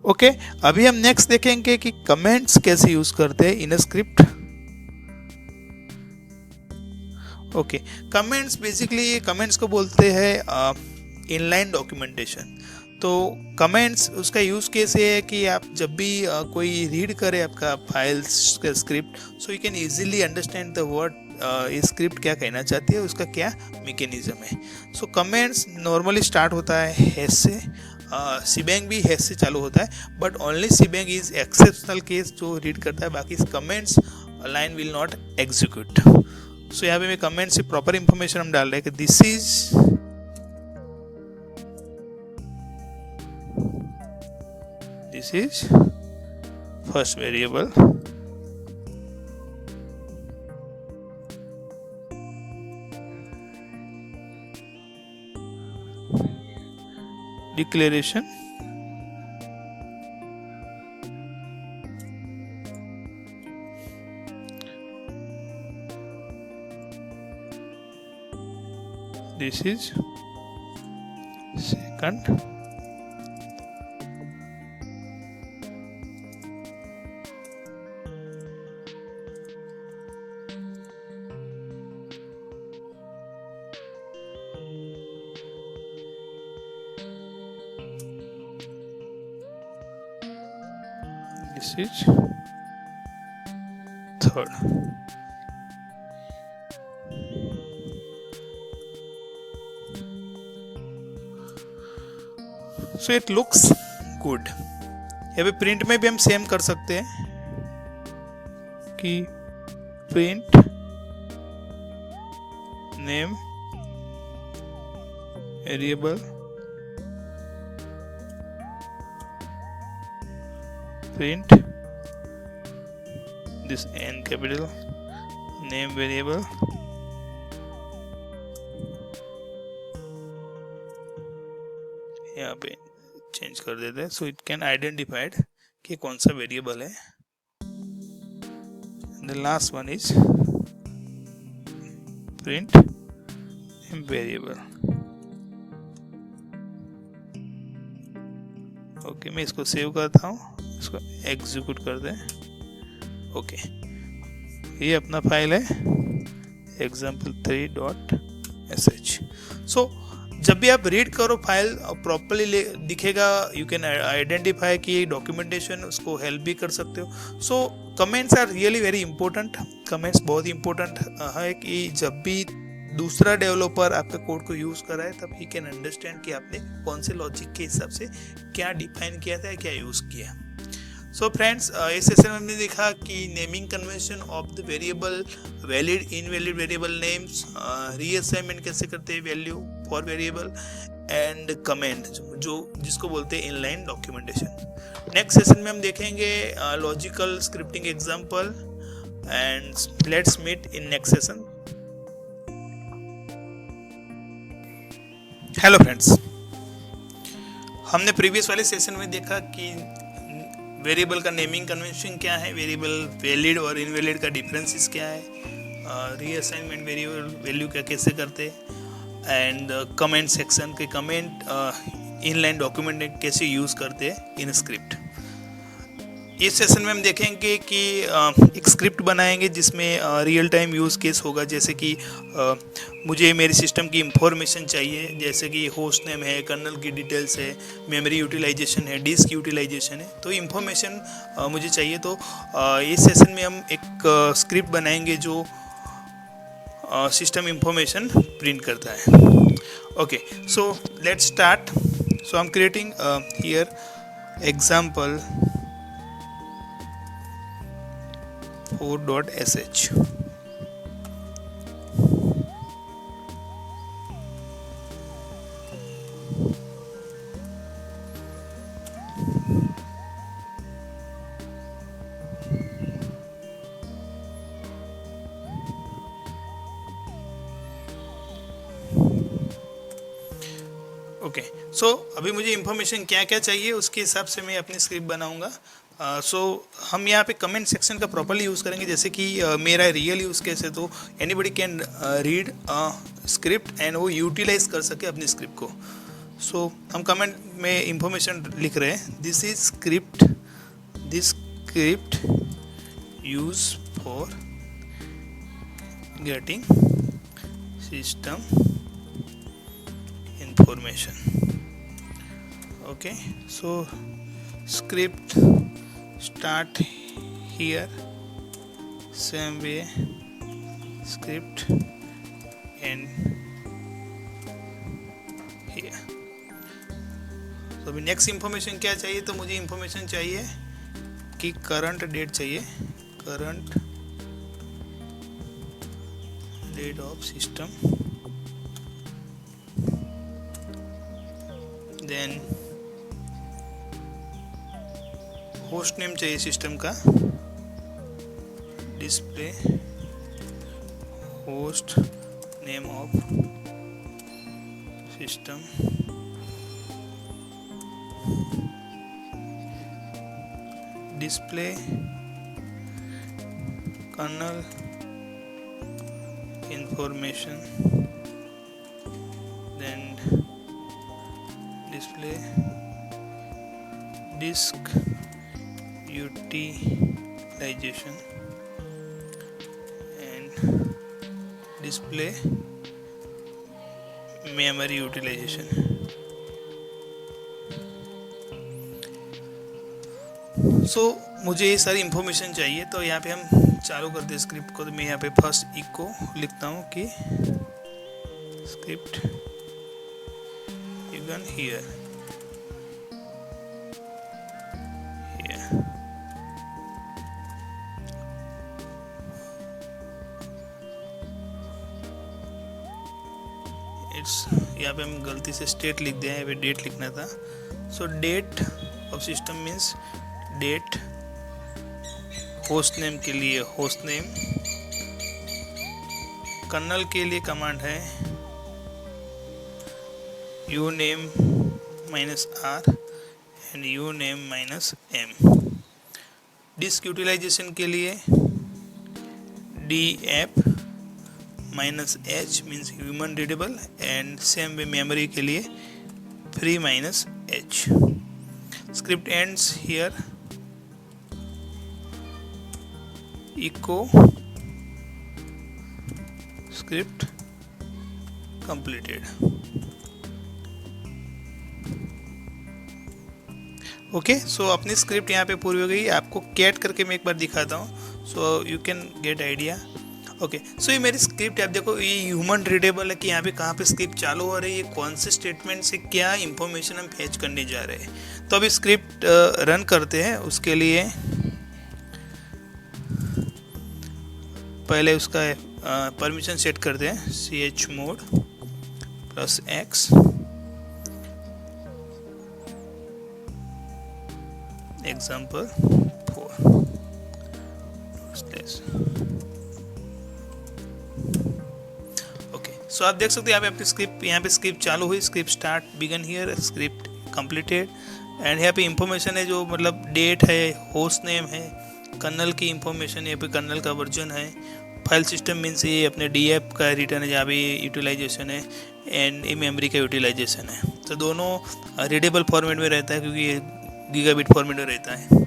ओके, अभी हम नेक्स्ट देखेंगे कि कमेंट्स कैसे यूज करते हैं in a script. Okay, comments basically, comments को बोलते हैं इनलाइन डॉक्यूमेंटेशन। तो कमेंट्स उसका यूज केस ये है कि आप जब भी कोई रीड करे आपका फाइल्स का script, so you can easily understand the word ये स्क्रिप्ट क्या कहना चाहती है, उसका क्या मैकेनिज्म है। सो कमेंट्स नॉर्मली स्टार्ट होता है हैश से, सीबैंग भी हैश से चालू होता है, but only shebang is exceptional case जो रीड करता है, बाकी comments line will not execute. So यहाँ पे मैं कमेंट से प्रॉपर इंफॉर्मेशन हम डाल रहे हैं कि this is first variable, declaration this is second, this is third। So it looks good. यहाँ पे प्रिंट में भी हम सेम कर सकते हैं कि print name variable print this in capital name variable यहाँ पे चेंज कर देते हैं, सो इट कैन आइडेंटिफाइड कि कौन सा वेरिएबल है। The last one is print variable. Okay, मैं इसको सेव करता हूँ, इसको एग्जीक्यूट कर दें। ओके, ये अपना फाइल है example3.sh। सो जब भी आप रीड करो फाइल प्रॉपरली दिखेगा, यू कैन आइडेंटिफाई कि डॉक्यूमेंटेशन उसको हेल्प भी कर सकते हो। So comments are really very important. Comments बहुत इंपॉर्टेंट है कि जब भी दूसरा डेवलपर आपका कोड को यूज़ कर रहा है, तब ही कैन अंडरस्टैंड कि आपने कौन से लॉजिक के हिसाब से क्या डिफाइन किया था, क्या यूज़ किया। सो फ्रेंड्स, इस सेशन में हमने देखा कि naming convention of the variable, valid invalid variable names, reassignment कैसे करते हैं value for variable, and comment जो जिसको बोलते हैं इनलाइन डॉक्यूमेंटेशन। नेक्स्ट सेशन में हम देखेंगे logical scripting example, and let's meet in next session. Hello friends, हमने प्रीवियस वाले सेशन में देखा कि वेरिएबल का नेमिंग कन्वेंशन क्या है, वेरिएबल वैलिड और इनवैलिड का डिफरेंसेस क्या है, रीअसाइनमेंट वेरिएबल वैल्यू क्या कैसे करते, एंड कमेंट सेक्शन के कमेंट इनलाइन डॉक्यूमेंट कैसे यूज़ करते हैं इन स्क्रिप्ट। इस सेशन में हम देखेंगे कि एक स्क्रिप्ट बनाएंगे जिसमें रियल टाइम यूज़ केस होगा, जैसे कि मुझे मेरे सिस्टम की इंफॉर्मेशन चाहिए, जैसे कि होस्ट नेम है, कर्नल की डिटेल्स है, मेमोरी यूटिलाइजेशन है, डिस्क यूटिलाइजेशन है, तो इंफॉर्मेशन मुझे चाहिए। तो इस सेशन में हम एक स्क्रिप्ट बनाएंगे जो सिस्टम इंफॉर्मेशन प्रिंट करता है। Okay, so let's start. So I am creating here example 4.sh। Okay, so अभी मुझे इंफॉर्मेशन क्या क्या चाहिए उसके हिसाब से मैं अपनी स्क्रिप्ट बनाऊंगा। सो हम यहाँ पे कमेंट सेक्शन का प्रॉपरली यूज़ करेंगे, जैसे कि मेरा रियल यूज़ केस है तो anybody can read script and वो यूटिलाइज कर सके अपनी स्क्रिप्ट को। सो हम कमेंट में इंफॉर्मेशन लिख रहे हैं, this script use for getting system information. Okay, so script start here, same way script end here। तो अभी नेक्स्ट इंफॉर्मेशन क्या चाहिए, तो मुझे इंफॉर्मेशन चाहिए कि करंट डेट चाहिए, current date of system, then host name चाहिए सिस्टम का, display host name of system, display kernel information, then display disk utilization and display memory utilization। So मुझे ये सारी इंफॉर्मेशन चाहिए, तो यहाँ पे हम चालू करते हैं स्क्रिप्ट को। तो मैं यहाँ पे फर्स्ट इको लिखता हूँ कि स्क्रिप्ट बिगन हियर, यहाँ पे हम गलती से स्टेट लिख दिया है, यहाँ पे डेट लिखना था। So date of system means date, host name के लिए होस्ट नेम, कर्नल के लिए कमांड है uname -r and uname -m, disk utilization के लिए df -h means human readable and same way memory के लिए free -h। Script ends here, echo script completed. Okay, so अपनी स्क्रिप्ट यहाँ पे पूरी हो गई। आपको कैट करके मैं एक बार दिखाता हूँ, so you can get idea. Okay, so ये मेरी स्क्रिप्ट है। आप देखो ये ह्यूमन रीडेबल है कि यहाँ पे कहाँ पे स्क्रिप्ट चालू हो रही है, कौन से स्टेटमेंट से क्या इंफॉर्मेशन हम फैच करने जा रहे हैं। तो अभी स्क्रिप्ट रन करते हैं। उसके लिए पहले उसका परमिशन सेट करते हैं, chmod +x example4 सो आप देख सकते हैं यहाँ पे आपकी स्क्रिप्ट, यहाँ पे स्क्रिप्ट चालू हुई, script start began here, script completed and यहाँ पे इंफॉर्मेशन है जो मतलब डेट है, होस्ट नेम है, कर्नल की इंफॉर्मेशन, यहाँ पे कर्नल का वर्जन है, फाइल सिस्टम मीन्स ये अपने डीएफ का रिटर्न है जहाँ पे यूटिलाइजेशन है एंड ये मेमोरी का यूटिलाइजेशन है। तो दोनों रीडेबल फॉर्मेट में रहता है क्योंकि ये गीगाबिट फॉर्मेट में रहता है।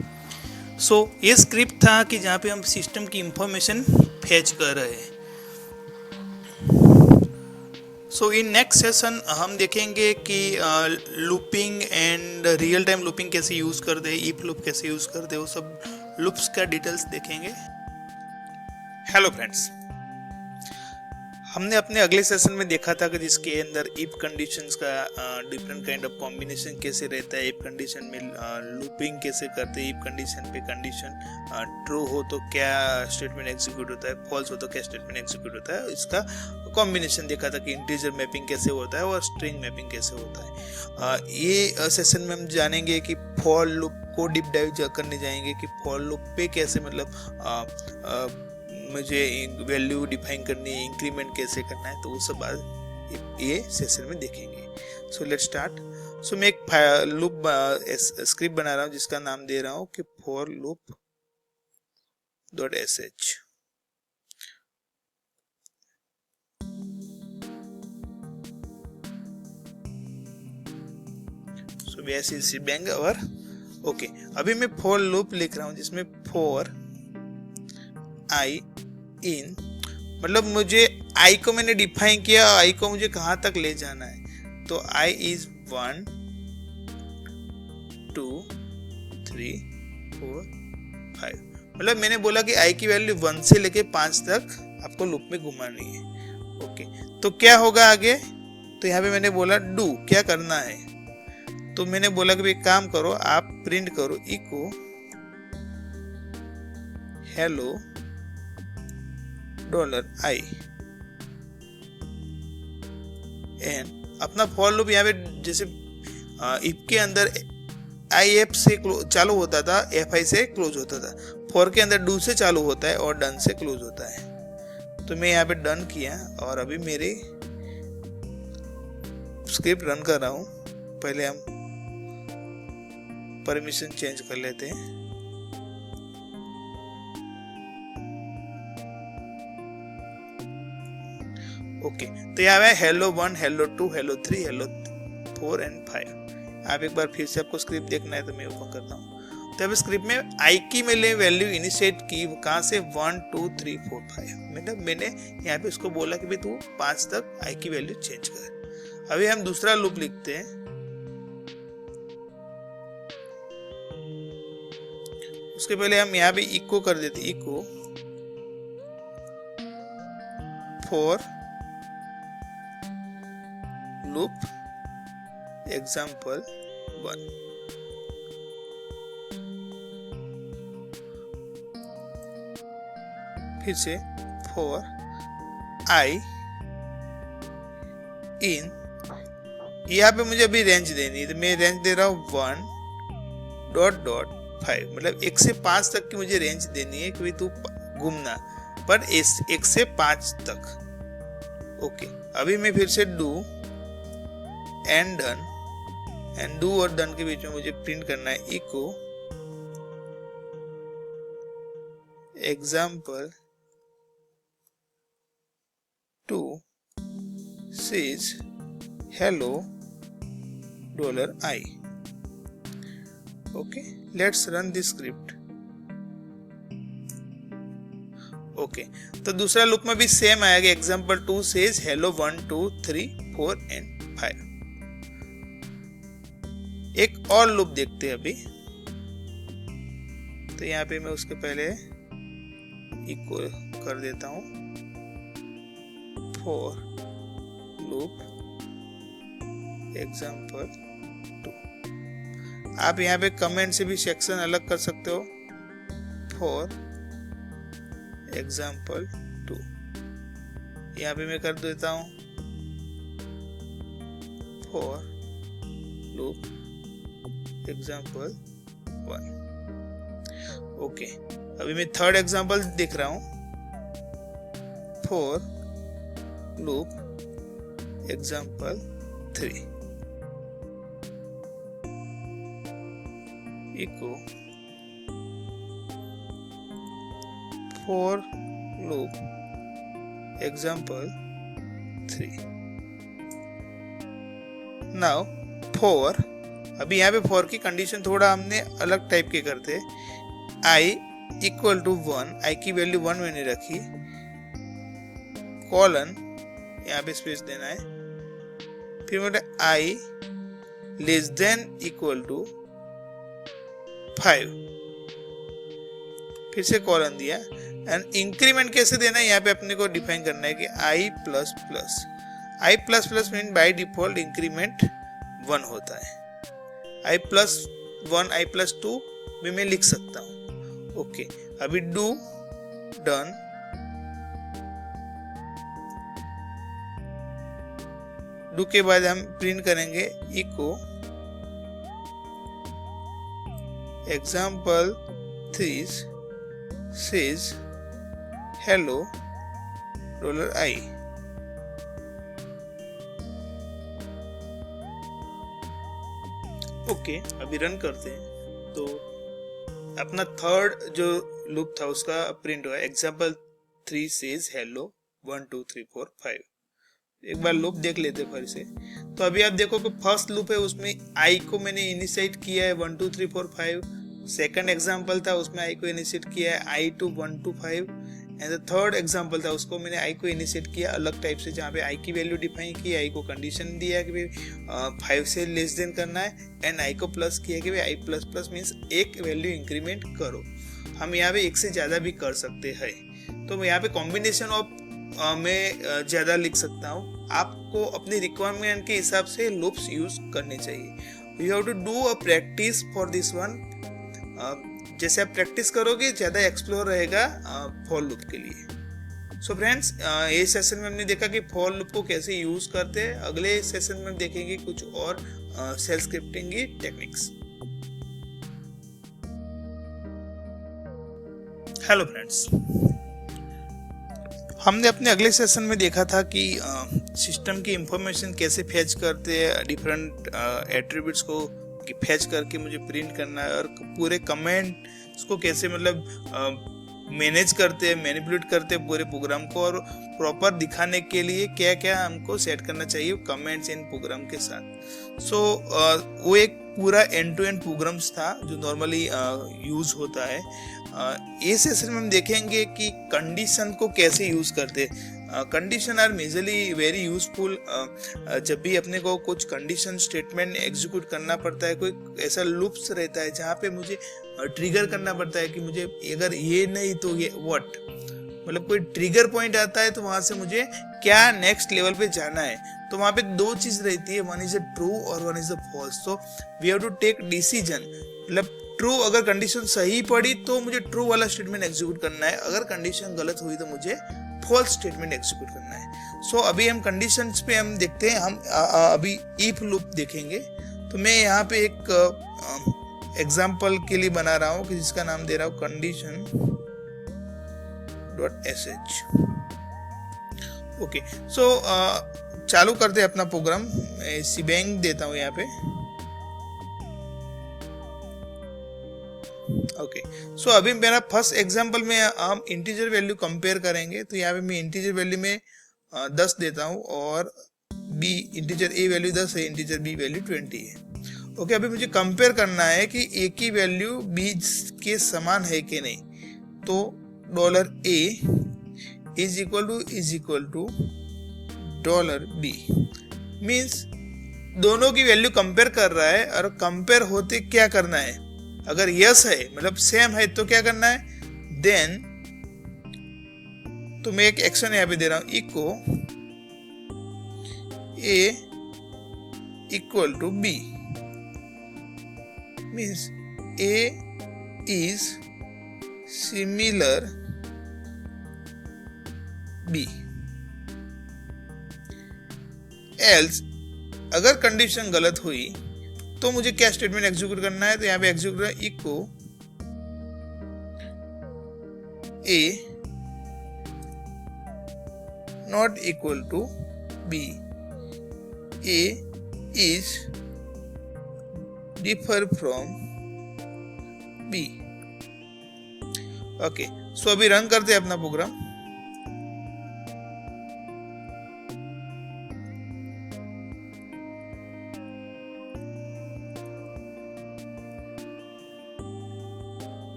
सो ये स्क्रिप्ट था कि जहाँ पे हम सिस्टम की इंफॉर्मेशन फैच कर रहे हैं। सो इन नेक्स्ट सेशन हम देखेंगे कि looping and real time looping कैसे यूज़ करते हैं, इफ लूप कैसे यूज़ करते हैं, वो सब लूप्स का डिटेल्स देखेंगे। हेलो फ्रेंड्स, हमने अपने अगले सेशन में देखा था कि जिसके अंदर इफ कंडीशंस का डिफरेंट काइंड ऑफ कॉम्बिनेशन कैसे रहता है, इफ कंडीशन में लूपिंग कैसे करते हैं, इफ कंडीशन पे कंडीशन ट्रू हो तो क्या स्टेटमेंट एग्जीक्यूट होता है, फॉल्स हो तो क्या स्टेटमेंट एग्जीक्यूट होता है, इसका कॉम्बिनेशन देखा था कि इंटीजर मैपिंग कैसे होता है और स्ट्रिंग मैपिंग कैसे होता है। ये सेशन में हम जानेंगे कि फॉर लूप को डीप डाइव करने जाएंगे कि फॉर लूप पे कैसे मतलब मुझे वैल्यू डिफाइन करनी है, इंक्रीमेंट कैसे करना है, तो वो सब बात ये सेशन में देखेंगे। So let's start. सो मैं एक लूप स्क्रिप्ट बना रहा हूँ जिसका नाम दे रहा हूँ कि for loop dot sh। So base is bang और ओके। अभी मैं फॉर लूप लिख रहा हूँ जिसमें फॉर आई इन, मतलब मुझे आई को मैंने डिफाइन किया, आई को मुझे कहां तक ले जाना है। तो आई इज 1 2 3 4 5, मतलब मैंने बोला कि आई की वैल्यू 1 से लेके 5 तक आपको लूप में घुमानी है। ओके, तो क्या होगा आगे? तो यहाँ पे मैंने बोला डू, क्या करना है? तो मैंने बोला कि एक काम करो, आप प्रिंट करो इको हेलो $i एंड अपना फॉर लूप यहाँ पे जैसे इफ के अंदर आई एफ से चालू होता था, एफ आई से क्लोज होता था, फॉर के अंदर डू से चालू होता है और डन से क्लोज होता है। तो मैं यहाँ पे डन किया और अभी मेरी स्क्रिप्ट रन कर रहा हूँ। पहले हम परमिशन चेंज कर लेते हैं। ओके, तो यहाँ है hello 1, hello 2, hello 3, hello 4 and 5। आप एक बार फिर से आपको स्क्रिप्ट देखना है तो मैं ओपन करता हूँ। तो अब स्क्रिप्ट में आई की मैंने वैल्यू इनिशिएट की, कहाँ से 1 2 3 4 5, मतलब मैंने यहाँ पे उसको बोला कि भाई तू 5 तक आई की वैल्यू चेंज कर। अभी हम दूसरा लूप लिखते हैं। उसके पहले हम यहाँ पे इको कर देते, इको फॉर लूप एग्जाम्पल 1। फिर से फॉर आई इन, यहाँ पे मुझे अभी रेंज देनी है तो मैं रेंज दे रहा हूँ 1.5, मतलब 1 से 5 तक की मुझे रेंज देनी है कि तू घूमना, पर 1 से 5 तक। ओके, अभी मैं फिर से do and done, and do और डन के बीच में मुझे प्रिंट करना है echo example 2 says hello $i। okay, let's run this script। Okay, तो दूसरा लूप में भी सेम आएगा, एग्जाम्पल 2 says hello 1 2 3 4 एंड 5। एक और लूप देखते हैं अभी। तो यहाँ पे मैं उसके पहले इको कर देता हूं फॉर लूप एग्जाम्पल 2। आप यहाँ पे कमेंट से भी सेक्शन अलग कर सकते हो, फॉर एग्जाम्पल 2। यहाँ पे मैं कर देता हूं फॉर लूप एग्जाम्पल 1। ओके, अभी मैं थर्ड एग्जाम्पल देख रहा हूं for loop example 3। Echo for loop example 3। Now for, अभी यहाँ पे फॉर की कंडीशन थोड़ा हमने अलग टाइप के करते। आई इक्वल टू 1, आई की वैल्यू 1 मैंने रखी, कॉलन यहाँ पे स्पेस देना है, फिर मेरे आई लेस देन इक्वल टू 5, फिर से कॉलन दिया। एंड इंक्रीमेंट कैसे देना है यहाँ पे अपने को डिफाइन करना है कि I plus plus, I plus plus mean by default increment 1 होता है। आई प्लस 1 आई प्लस 2 भी मैं लिख सकता हूँ। ओके, अभी डू डन डू के बाद हम प्रिंट करेंगे echo example 3 says hello $i। Okay, अभी रन करते हैं तो अपना थर्ड जो लूप था उसका प्रिंट हुआ। Example 3 says hello 1 2 3 4 5। एक बार लूप देख लेते फिर से। तो अभी आप देखो कि फर्स्ट लूप है उसमें आई को मैंने इनिशिएट किया है 1 2 3 4 5। सेकंड एग्जाम्पल था उसमें आई को इनिशिएट किया है I to 1 2 5। And the third example था उसको मैंने आई को इनिशिएट किया अलग टाइप से, जहाँ पे आई की वैल्यू डिफाइन की, आई को कंडीशन दिया कि भाई 5 से लेस देन करना है, एंड आई को प्लस किया कि भाई आई प्लस प्लस मीन्स एक वैल्यू इंक्रीमेंट करो। हम यहाँ पे एक से ज़्यादा भी कर सकते हैं। तो यहाँ पे कॉम्बिनेशन ऑफ मैं ज़्यादा लिख सकता हूँ। आपको अपनी रिक्वायरमेंट के हिसाब से लूप्स यूज करने चाहिए। You have to do a practice for this one. जैसे आप प्रैक्टिस करोगे ज़्यादा एक्सप्लोर रहेगा फॉर लूप के लिए। सो फ्रेंड्स, ये सेशन में हमने देखा कि फॉर लूप को कैसे यूज करते हैं। अगले सेशन में देखेंगे कुछ और सेल स्क्रिप्टिंग की टेक्निक्स। हेलो फ्रेंड्स, हमने अपने अगले सेशन में देखा था कि सिस्टम की इंफॉर्मेशन कैसे फैच करते हैं, डिफरेंट एट्रीब्यूट्स को फैच करके मुझे प्रिंट करना है, और पूरे कमेंट्स को कैसे मतलब मैनेज करते हैं, मैनिपुलेट करते हैं पूरे प्रोग्राम को, और प्रॉपर दिखाने के लिए क्या क्या हमको सेट करना चाहिए कमेंट्स इन प्रोग्राम के साथ। सो वो एक पूरा एंड टू एंड प्रोग्राम्स था जो नॉर्मली यूज होता है। ये सेशन में हम देखेंगे कि कंडीशन को कैसे यूज करते हैं। Condition are majorly very useful जब भी अपने को कुछ कंडीशन स्टेटमेंट एग्जीक्यूट करना पड़ता है। कोई ऐसा लूप्स रहता है जहाँ पे मुझे ट्रिगर करना पड़ता है कि मुझे अगर ये नहीं तो ये व्हाट, मतलब कोई ट्रिगर पॉइंट आता है तो वहां से मुझे क्या नेक्स्ट लेवल पे जाना है। तो वहां पे दो चीज रहती है, वन इज अ ट्रू और one is a false. So we have to take decision. मतलब ट्रू अगर कंडीशन सही पड़ी तो मुझे ट्रू वाला स्टेटमेंट एग्जीक्यूट करना है, अगर कंडीशन गलत हुई तो मुझे फॉल्स स्टेटमेंट एग्जीक्यूट करना है। सो अभी हम कंडीशंस पे हम देखते हैं। हम अभी इफ लूप देखेंगे। तो मैं यहाँ पे एक एग्जाम्पल के लिए बना रहा हूँ कि जिसका नाम दे रहा हूँ कंडीशन .sh। ओके, सो चालू करते हैं अपना प्रोग्राम। सिबेंग देता हूँ यहाँ पे। ओके, सो अभी मेरा फर्स्ट एग्जांपल में हम इंटीजर वैल्यू कंपेयर करेंगे। तो यहाँ पे मैं इंटीजर वैल्यू में 10 देता हूँ, और बी इंटीजर ए वैल्यू 10 है, इंटीजर बी वैल्यू 20 है। ओके, अभी मुझे कंपेयर करना है कि ए की वैल्यू बी के समान है कि नहीं। तो $a is equal to $b means दोनों की वैल्यू कंपेयर कर रहा है। और कंपेयर होते क्या करना है, अगर यस है मतलब सेम है तो क्या करना है, देन तो मैं एक एक्शन यहाँ पे दे रहा हूं, echo A equal to B means A is similar B. Else अगर कंडीशन गलत हुई तो मुझे क्या स्टेटमेंट एग्जीक्यूट करना है। तो यहाँ पे एग्जीक्यूट करना है echo A not equal to B, A is differ from B. Okay, so अभी रन करते हैं अपना प्रोग्राम।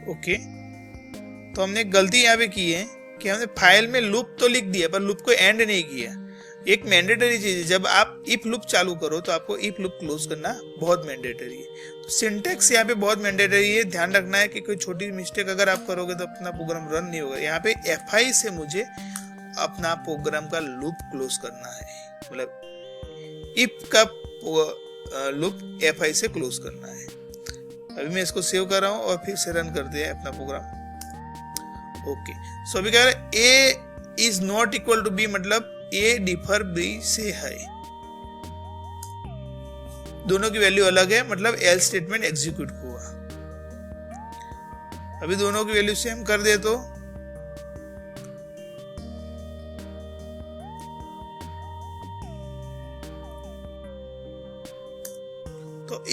ओके, तो हमने एक गलती यहाँ पे की है कि हमने फाइल में लूप तो लिख दिया पर लूप को एंड नहीं किया। एक मैंडेटरी चीज है, जब आप इफ लूप चालू करो तो आपको इफ लूप क्लोज करना बहुत मैंडेटरी है। तो सिंटेक्स यहाँ पे बहुत मैंडेटरी है, ध्यान रखना है कि कोई छोटी मिस्टेक अगर आप करोगे तो अपना प्रोग्राम रन नहीं होगा। यहाँ पे fi से मुझे अपना प्रोग्राम का लूप क्लोज करना है, मतलब इफ का लूप fi से क्लोज करना है। अभी मैं इसको सेव कर रहा हूँ और फिर से रन कर दिया अपना प्रोग्राम। ओके, सो अभी कह रहे a is not equal to b, मतलब a डिफर b से है। दोनों की वैल्यू अलग है, मतलब एल्स स्टेटमेंट एग्जीक्यूट हुआ। अभी दोनों की वैल्यू सेम कर दे तो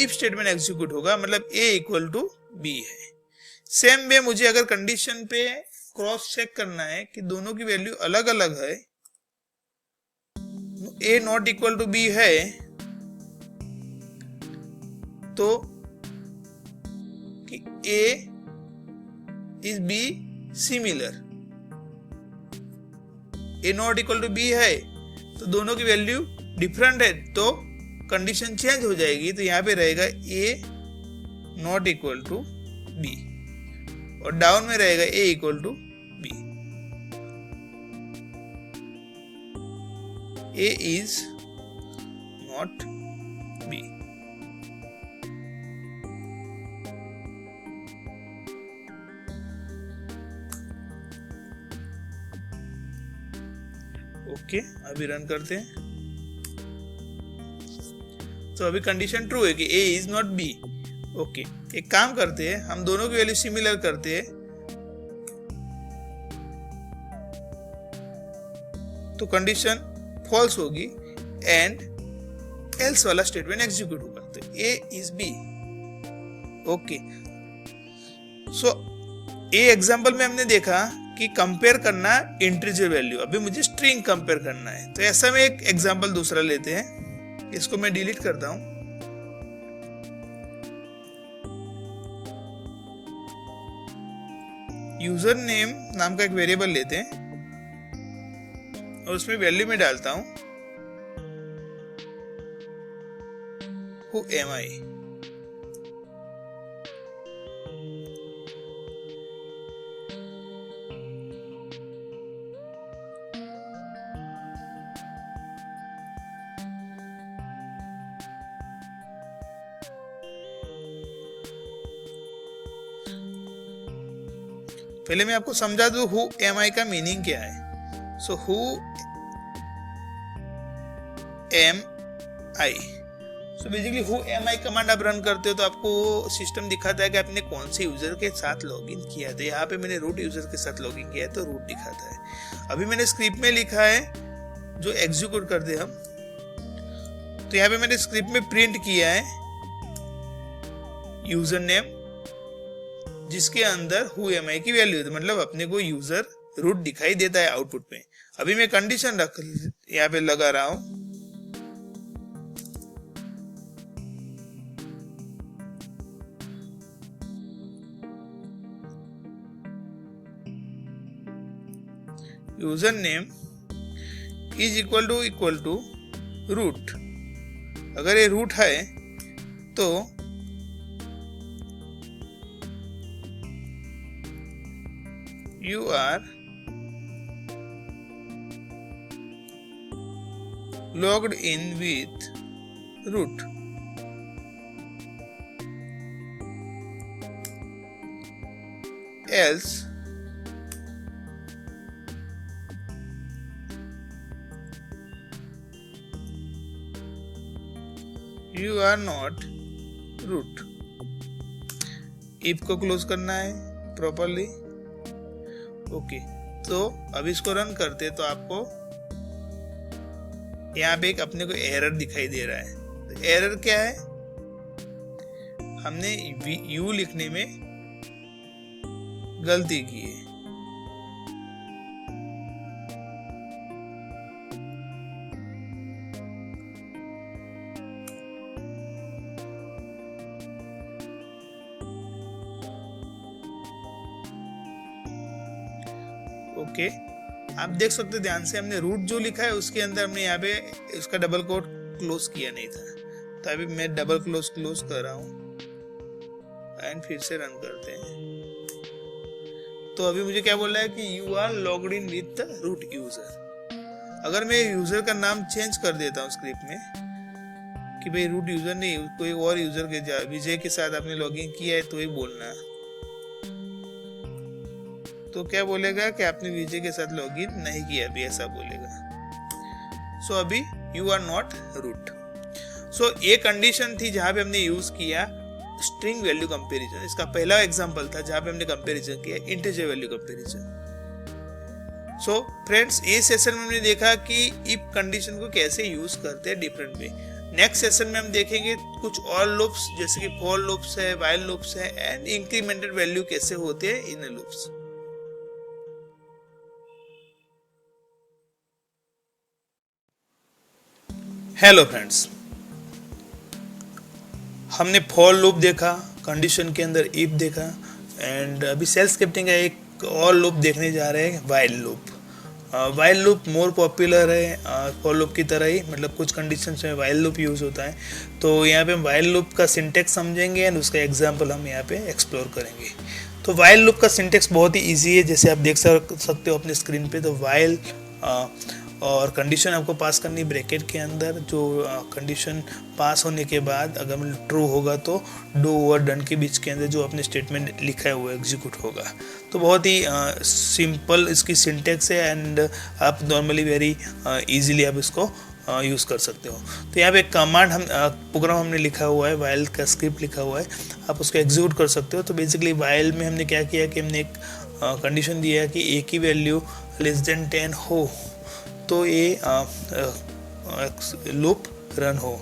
इफ स्टेटमेंट एग्जीक्यूट होगा, मतलब a इक्वल टू b है। सेम वे मुझे अगर कंडीशन पे क्रॉस चेक करना है कि दोनों की वैल्यू अलग अलग है, a not equal to b है, तो कि a is b similar, a not equal to b है तो दोनों की वैल्यू डिफरेंट है, तो कंडीशन चेंज हो जाएगी। तो यहाँ पे रहेगा a not equal to b और डाउन में रहेगा a equal to b। a is not b। Okay, अभी रन करते हैं। तो अभी कंडीशन ट्रू है कि a is not b। Okay, एक काम करते हैं, हम दोनों की वैल्यू सिमिलर करते हैं, तो कंडीशन फॉल्स होगी एंड एल्स वाला स्टेटमेंट एग्जीक्यूट होगा, तो a is b। Okay, so A example में हमने देखा कि कंपेयर करना इंटीजर वैल्यू, अभी मुझे स्ट्रिंग कंपेयर करना है। तो ऐसा में एक एग्जांपल दूसरा लेते हैं, इसको मैं डिलीट करता हूं। यूजर नेम नाम का एक वेरिएबल लेते हैं और उसमें वैल्यू में डालता हूं हु एम आई। पहले मैं आपको समझा दूं हु एम आई का मीनिंग क्या है। So who am I, so basically who am I command आप रन करते हो तो आपको सिस्टम दिखाता है कि आपने कौन से यूजर के साथ लॉगिन किया था। यहाँ पे मैंने रूट यूजर के साथ लॉगिन किया है तो रूट दिखाता है। अभी मैंने स्क्रिप्ट में लिखा है जो एग्जीक्यूट कर दे हम, तो यहाँ पे मैंने स्क्रिप्ट में प्रिंट किया है यूजर नेम जिसके अंदर हु एम आई की वैल्यू है, मतलब अपने को यूजर रूट दिखाई देता है आउटपुट में। अभी मैं कंडीशन रख यहाँ पे लगा रहा हूं, user name is equal to root. अगर ये रूट है तो you are logged in with root. Else you are not root। if को क्लोज करना है प्रॉपरली। ओके, तो अब इसको रन करते तो आपको यहाँ पे एक अपने को एरर दिखाई दे रहा है। तो एरर क्या है, हमने यू लिखने में गलती की है। ओके, आप देख सकते हैं ध्यान से, हमने रूट जो लिखा है उसके अंदर हमने यहाँ पे उसका डबल कोट क्लोज किया नहीं था। तो अभी मैं डबल क्लोज कर रहा हूँ एंड फिर से रन करते हैं। तो अभी मुझे क्या बोल रहा है कि you are logged in with the root user. अगर मैं यूजर का नाम चेंज कर देता हूँ स्क्रिप्ट में कि भाई रूट यूजर नहीं, कोई और यूजर के विजय के साथ आपने लॉगिन किया है तो ही बोलना, तो क्या बोलेगा कि आपने विजय के साथ लॉगिन नहीं किया, अभी ऐसा बोलेगा। सो अभी यू आर नॉट रूट। सो ये कंडीशन थी जहां पे हमने यूज किया स्ट्रिंग वैल्यू कंपैरिजन। इसका पहला एग्जांपल था जहां पे हमने कंपैरिजन किया integer value comparison. So friends, ये सेशन में हमने देखा कि इफ कंडीशन को कैसे यूज करते हैं डिफरेंट वे। नेक्स्ट सेशन में हम देखेंगे कुछ और लूप्स जैसे कि फॉर लूप्स है, व्हाइल लूप्स है एंड इंक्रीमेंटेड वैल्यू कैसे होते हैं इन लूप्स। हेलो फ्रेंड्स, हमने फॉर लूप देखा, कंडीशन के अंदर इफ देखा एंड अभी सेल स्क्रिप्टिंग का एक और लूप देखने जा रहे हैं, while loop. While loop more popular है फॉर लूप की तरह ही, मतलब कुछ कंडीशंस में व्हाइल लूप यूज़ होता है। तो यहाँ पे हम व्हाइल लूप का सिंटेक्स समझेंगे एंड उसका एग्जांपल हम यहाँ पे एक्सप्लोर करेंगे। तो व्हाइल लूप का सिंटेक्स बहुत ही इजी है, जैसे आप देख सकते हो अपने स्क्रीन पे। तो व्हाइल और कंडीशन आपको पास करनी ब्रैकेट के अंदर, जो कंडीशन पास होने के बाद अगर ट्रू होगा तो डू और डन के बीच के अंदर जो आपने स्टेटमेंट लिखा है वो एग्जीक्यूट होगा। तो बहुत ही सिंपल इसकी सिंटेक्स है एंड आप नॉर्मली वेरी इजीली आप इसको यूज़ कर सकते हो। तो यहाँ पे कमांड हम प्रोग्राम हमने लिखा हुआ है, व्हाइल का स्क्रिप्ट लिखा हुआ है, आप उसको एग्जीक्यूट कर सकते हो। तो बेसिकली व्हाइल में हमने क्या किया कि हमने एक कंडीशन दिया कि ए की वैल्यू लेस देन 10 हो तो ये लूप रन हो।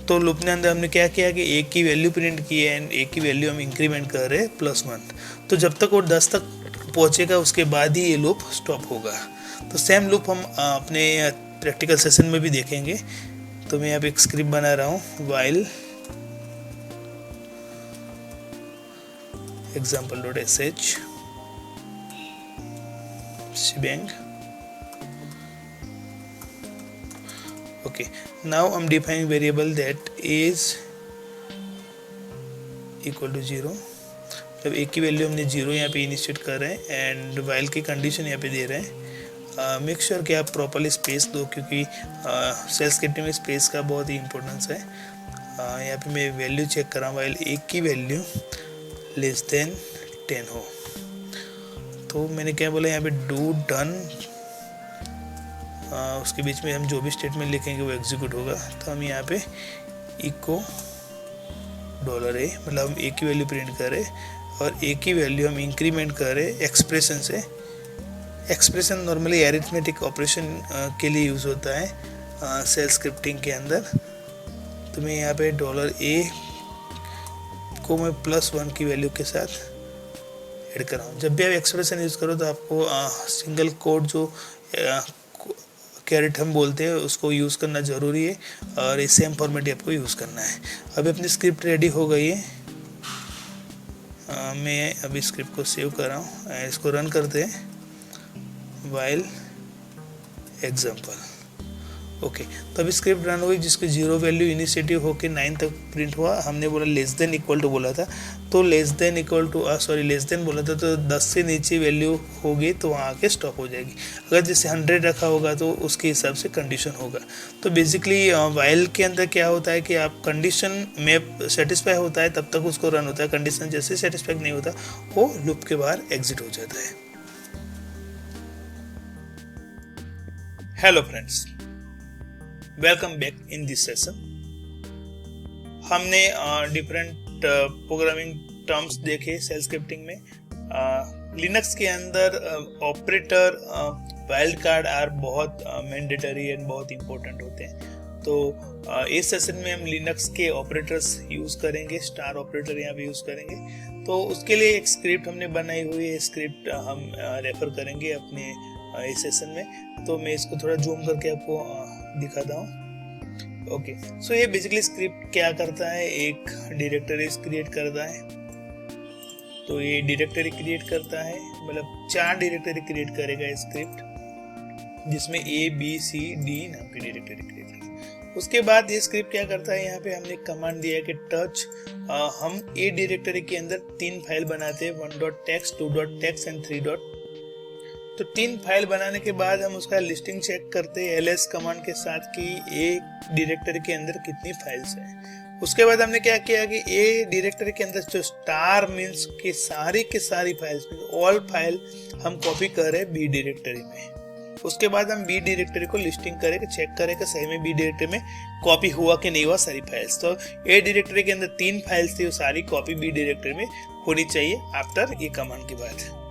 तो लूप ने अंदर हमने क्या किया कि ए की वैल्यू प्रिंट की है एंड ए की वैल्यू हम इंक्रीमेंट कर रहे हैं +1। तो जब तक वो 10 तक पहुंचेगा उसके बाद ही ये लूप स्टॉप होगा। तो सेम लूप हम अपने प्रैक्टिकल सेशन में भी देखेंगे। तो मैं यहाँ पे एक स्क्रिप्ट बना रहा हूँ, while example.sh shebang। Okay, now I'm defining variable that is equal to 0। जब ए की वैल्यू हमने 0 यहाँ पे इनिशिएट कर रहे हैं एंड व्हाइल की कंडीशन यहाँ पे दे रहे हैं। मेक श्योर कि आप प्रॉपरली स्पेस दो, क्योंकि सेल स्क्रिप्टिंग में स्पेस का बहुत ही इंपॉर्टेंस है। यहाँ पे मैं वैल्यू चेक कर रहा हूँ, व्हाइल ए की वैल्यू लेस देन 10 हो। तो मैंने क्या बोला यहाँ पे डू डन, उसके बीच में हम जो भी स्टेटमेंट लिखेंगे वो एग्जीक्यूट होगा। तो हम यहाँ पे इको $a, मतलब हम ए की वैल्यू प्रिंट करें और ए की वैल्यू हम इंक्रीमेंट करें एक्सप्रेशन से। एक्सप्रेशन नॉर्मली एरिथमेटिक ऑपरेशन के लिए यूज़ होता है सेल स्क्रिप्टिंग के अंदर। तो मैं यहाँ पे $a को मैं +1 की वैल्यू के साथ ऐड कर रहा हूँ। जब भी आप एक्सप्रेशन यूज़ करो तो आपको सिंगल कोड जो कैरेट हम बोलते हैं उसको यूज़ करना ज़रूरी है और इस सेम फॉर्मेट आपको यूज़ करना है। अभी अपनी स्क्रिप्ट रेडी हो गई है। मैं अभी स्क्रिप्ट को सेव कर रहा हूँ, इसको रन करते हैं, व्हाइल एग्जाम्पल। ओके, तो अभी स्क्रिप्ट रन हुई जिसकी 0 वैल्यू इनिशिएटिव होकर 9 तक प्रिंट हुआ। हमने बोला लेस देन इक्वल टू बोला था, तो लेस देन बोला था, तो 10 से नीचे वैल्यू होगी तो वहाँ आके स्टॉप हो जाएगी। अगर जैसे 100 रखा होगा तो उसके हिसाब से कंडीशन होगा। तो बेसिकली व्हाइल के अंदर क्या होता है कि आप कंडीशन में सेटिस्फाई होता है तब तक उसको रन होता है, कंडीशन जैसे सेटिस्फाई नहीं होता वो लूप के बाहर एग्जिट हो जाता है। Hello friends, welcome back in this session. हमने डिफरेंट प्रोग्रामिंग टर्म्स देखे सेल स्क्रिप्टिंग में। लिनक्स के अंदर ऑपरेटर वाइल्ड कार्ड आर बहुत मैंडेटरी एंड बहुत इंपॉर्टेंट होते हैं। तो इस सेशन में हम लिनक्स के ऑपरेटर्स यूज़ करेंगे, स्टार ऑपरेटर यहाँ पे यूज़ करेंगे। तो उसके लिए एक स्क्रिप्ट हमने बनाई हुई है, स्क्रिप्ट हम रेफर करेंगे अपने इस सेशन में। तो मैं इसको थोड़ा जूम करके आपको दिखाता हूँ। ओके, सो ये बेसिकली स्क्रिप्ट क्या करता है, एक डायरेक्टरी क्रिएट करता है। तो ये डायरेक्टरी क्रिएट करता है, मतलब 4 डायरेक्टरी क्रिएट करेगा स्क्रिप्ट, जिसमें A-B-C-D नाम की डायरेक्टरी क्रिएट करेगा। उसके बाद ये स्क्रिप्ट क्या करता है, यहाँ पे हमने कमांड दिया है कि टच, हम A डायरेक्टरी के अंदर 3 फाइल बनाते हैं, 1.txt, 2.txt एंड 3. तो 3 फाइल बनाने के बाद हम उसका लिस्टिंग चेक करते हैं ls कमांड के साथ कि एक डायरेक्टरी के अंदर कितनी फाइल्स हैं। उसके बाद हमने क्या किया कि ए डायरेक्टरी के अंदर जो स्टार मीन्स की सारी फाइल्स, ऑल फाइल हम कॉपी कर रहे हैं बी डायरेक्टरी में। उसके बाद हम बी डायरेक्टरी को लिस्टिंग करें, चेक करें कि सही में बी डायरेक्टरी में कॉपी हुआ कि नहीं हुआ सारी फाइल्स। तो ए डायरेक्टरी के अंदर 3 फाइल्स थी, वो सारी कॉपी बी डायरेक्टरी में होनी चाहिए आफ्टर ये कमांड के बाद।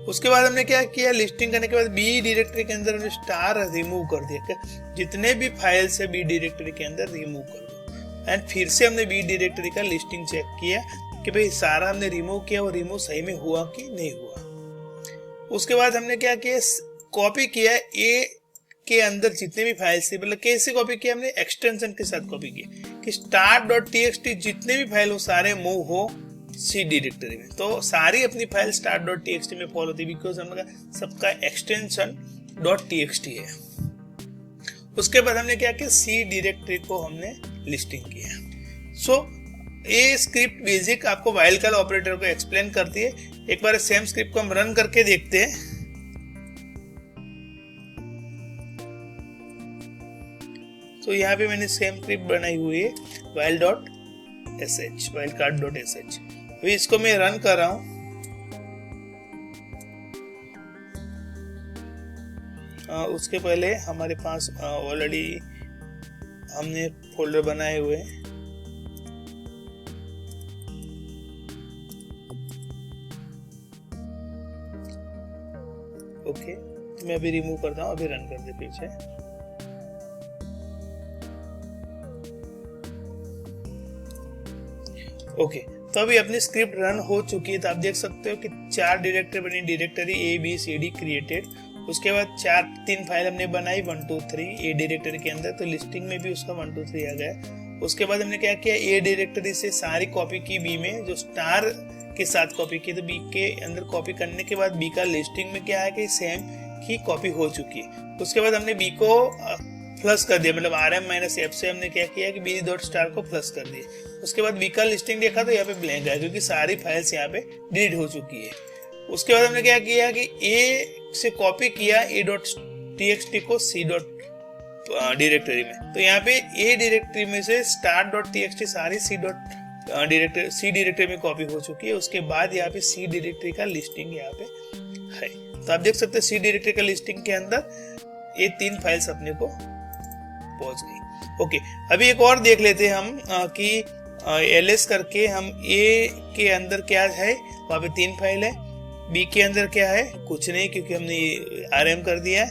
उसके बाद हमने क्या किया, लिस्टिंग करने के बाद बी डायरेक्टरी के अंदर हमने स्टार रिमूव कर दिया, जितने भी फाइल्स है बी डायरेक्टरी के अंदर रिमूव कर दो। एंड फिर से हमने बी डायरेक्टरी का लिस्टिंग चेक किया कि भाई सारा हमने रिमूव किया, वो रिमूव सही में हुआ कि नहीं हुआ। उसके बाद हमने क्या किया, कॉपी किया ए के अंदर जितने भी फाइल्स थे, मतलब कैसे कॉपी किया हमने, एक्सटेंशन के साथ कॉपी किया कि start.txt जितने भी फाइल हो सारे मूव हो सी डायरेक्टरी में। तो सारी अपनी फाइल start.txt में फॉलो होती है बिकॉज हमने सबका एक्सटेंशन .txt है। उसके बाद हमने क्या किया, सी डायरेक्टरी को हमने लिस्टिंग किया। सो ये स्क्रिप्ट बेसिक आपको व्हाइल कॉल ऑपरेटर को एक्सप्लेन करती है। एक बार सेम स्क्रिप्ट को हम रन करके देखते हैं। तो यहाँ पे मैंने सेम स्क्रिप्ट बनाई हुई है while.sh, whilecard.sh। अभी इसको मैं रन कर रहा हूँ। उसके पहले हमारे पास ऑलरेडी हमने फोल्डर बनाए हुए हैं। ओके, मैं अभी रिमूव करता हूँ, अभी रन कर दे पीछे। ओके, तो अभी अपनी स्क्रिप्ट रन हो चुकी है। तो आप देख सकते हो कि 4 डायरेक्टरी बनी, directory A B C D created. उसके बाद 3 फाइल हमने बनाई 1 2 3 ए डायरेक्टरी के अंदर, तो लिस्टिंग में भी उसका 1 2 3 आ गया। उसके बाद हमने क्या किया, ए डायरेक्टरी से सारी कॉपी की बी में, जो स्टार के साथ कॉपी की, तो बी के अंदर कॉपी करने के बाद बी का लिस्टिंग में क्या है कि सेम की कॉपी हो चुकी है। उसके बाद हमने बी को प्लस कर दिया, मतलब rm-f से हमने क्या किया कि बी डॉट स्टार को प्लस कर दिया। उसके बाद बी का लिस्टिंग देखा तो यहाँ पे ब्लैंक है क्योंकि सारी फाइल्स यहाँ पे डिलीट हो चुकी है। उसके बाद हमने क्या किया कि ए से कॉपी किया a.txt को c डायरेक्टरी में, तो यहाँ पे ए डायरेक्टरी में से start.txt सारी c डायरेक्टरी में कॉपी हो चुकी है। उसके बाद यहाँ पे c डायरेक्टरी का लिस्टिंग यहाँ पे है। तो आप देख सकते हैं c डायरेक्टरी का लिस्टिंग के अंदर ये 3 फाइल्स अपने को पहुंच गई। ओके, अभी एक और देख लेते हैं हम कि ls करके हम a के अंदर क्या है, वहां पे 3 फाइल है। b के अंदर क्या है, कुछ नहीं क्योंकि हमने rm कर दिया है।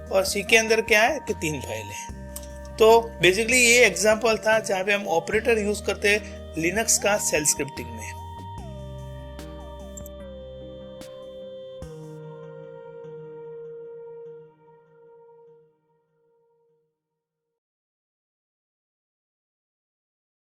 और c के अंदर क्या है कि 3 फाइल है। तो बेसिकली ये एग्जांपल था जहाँ पे हम ऑपरेटर यूज करते हैं लिनक्स का शेल स्क्रिप्टिंग में।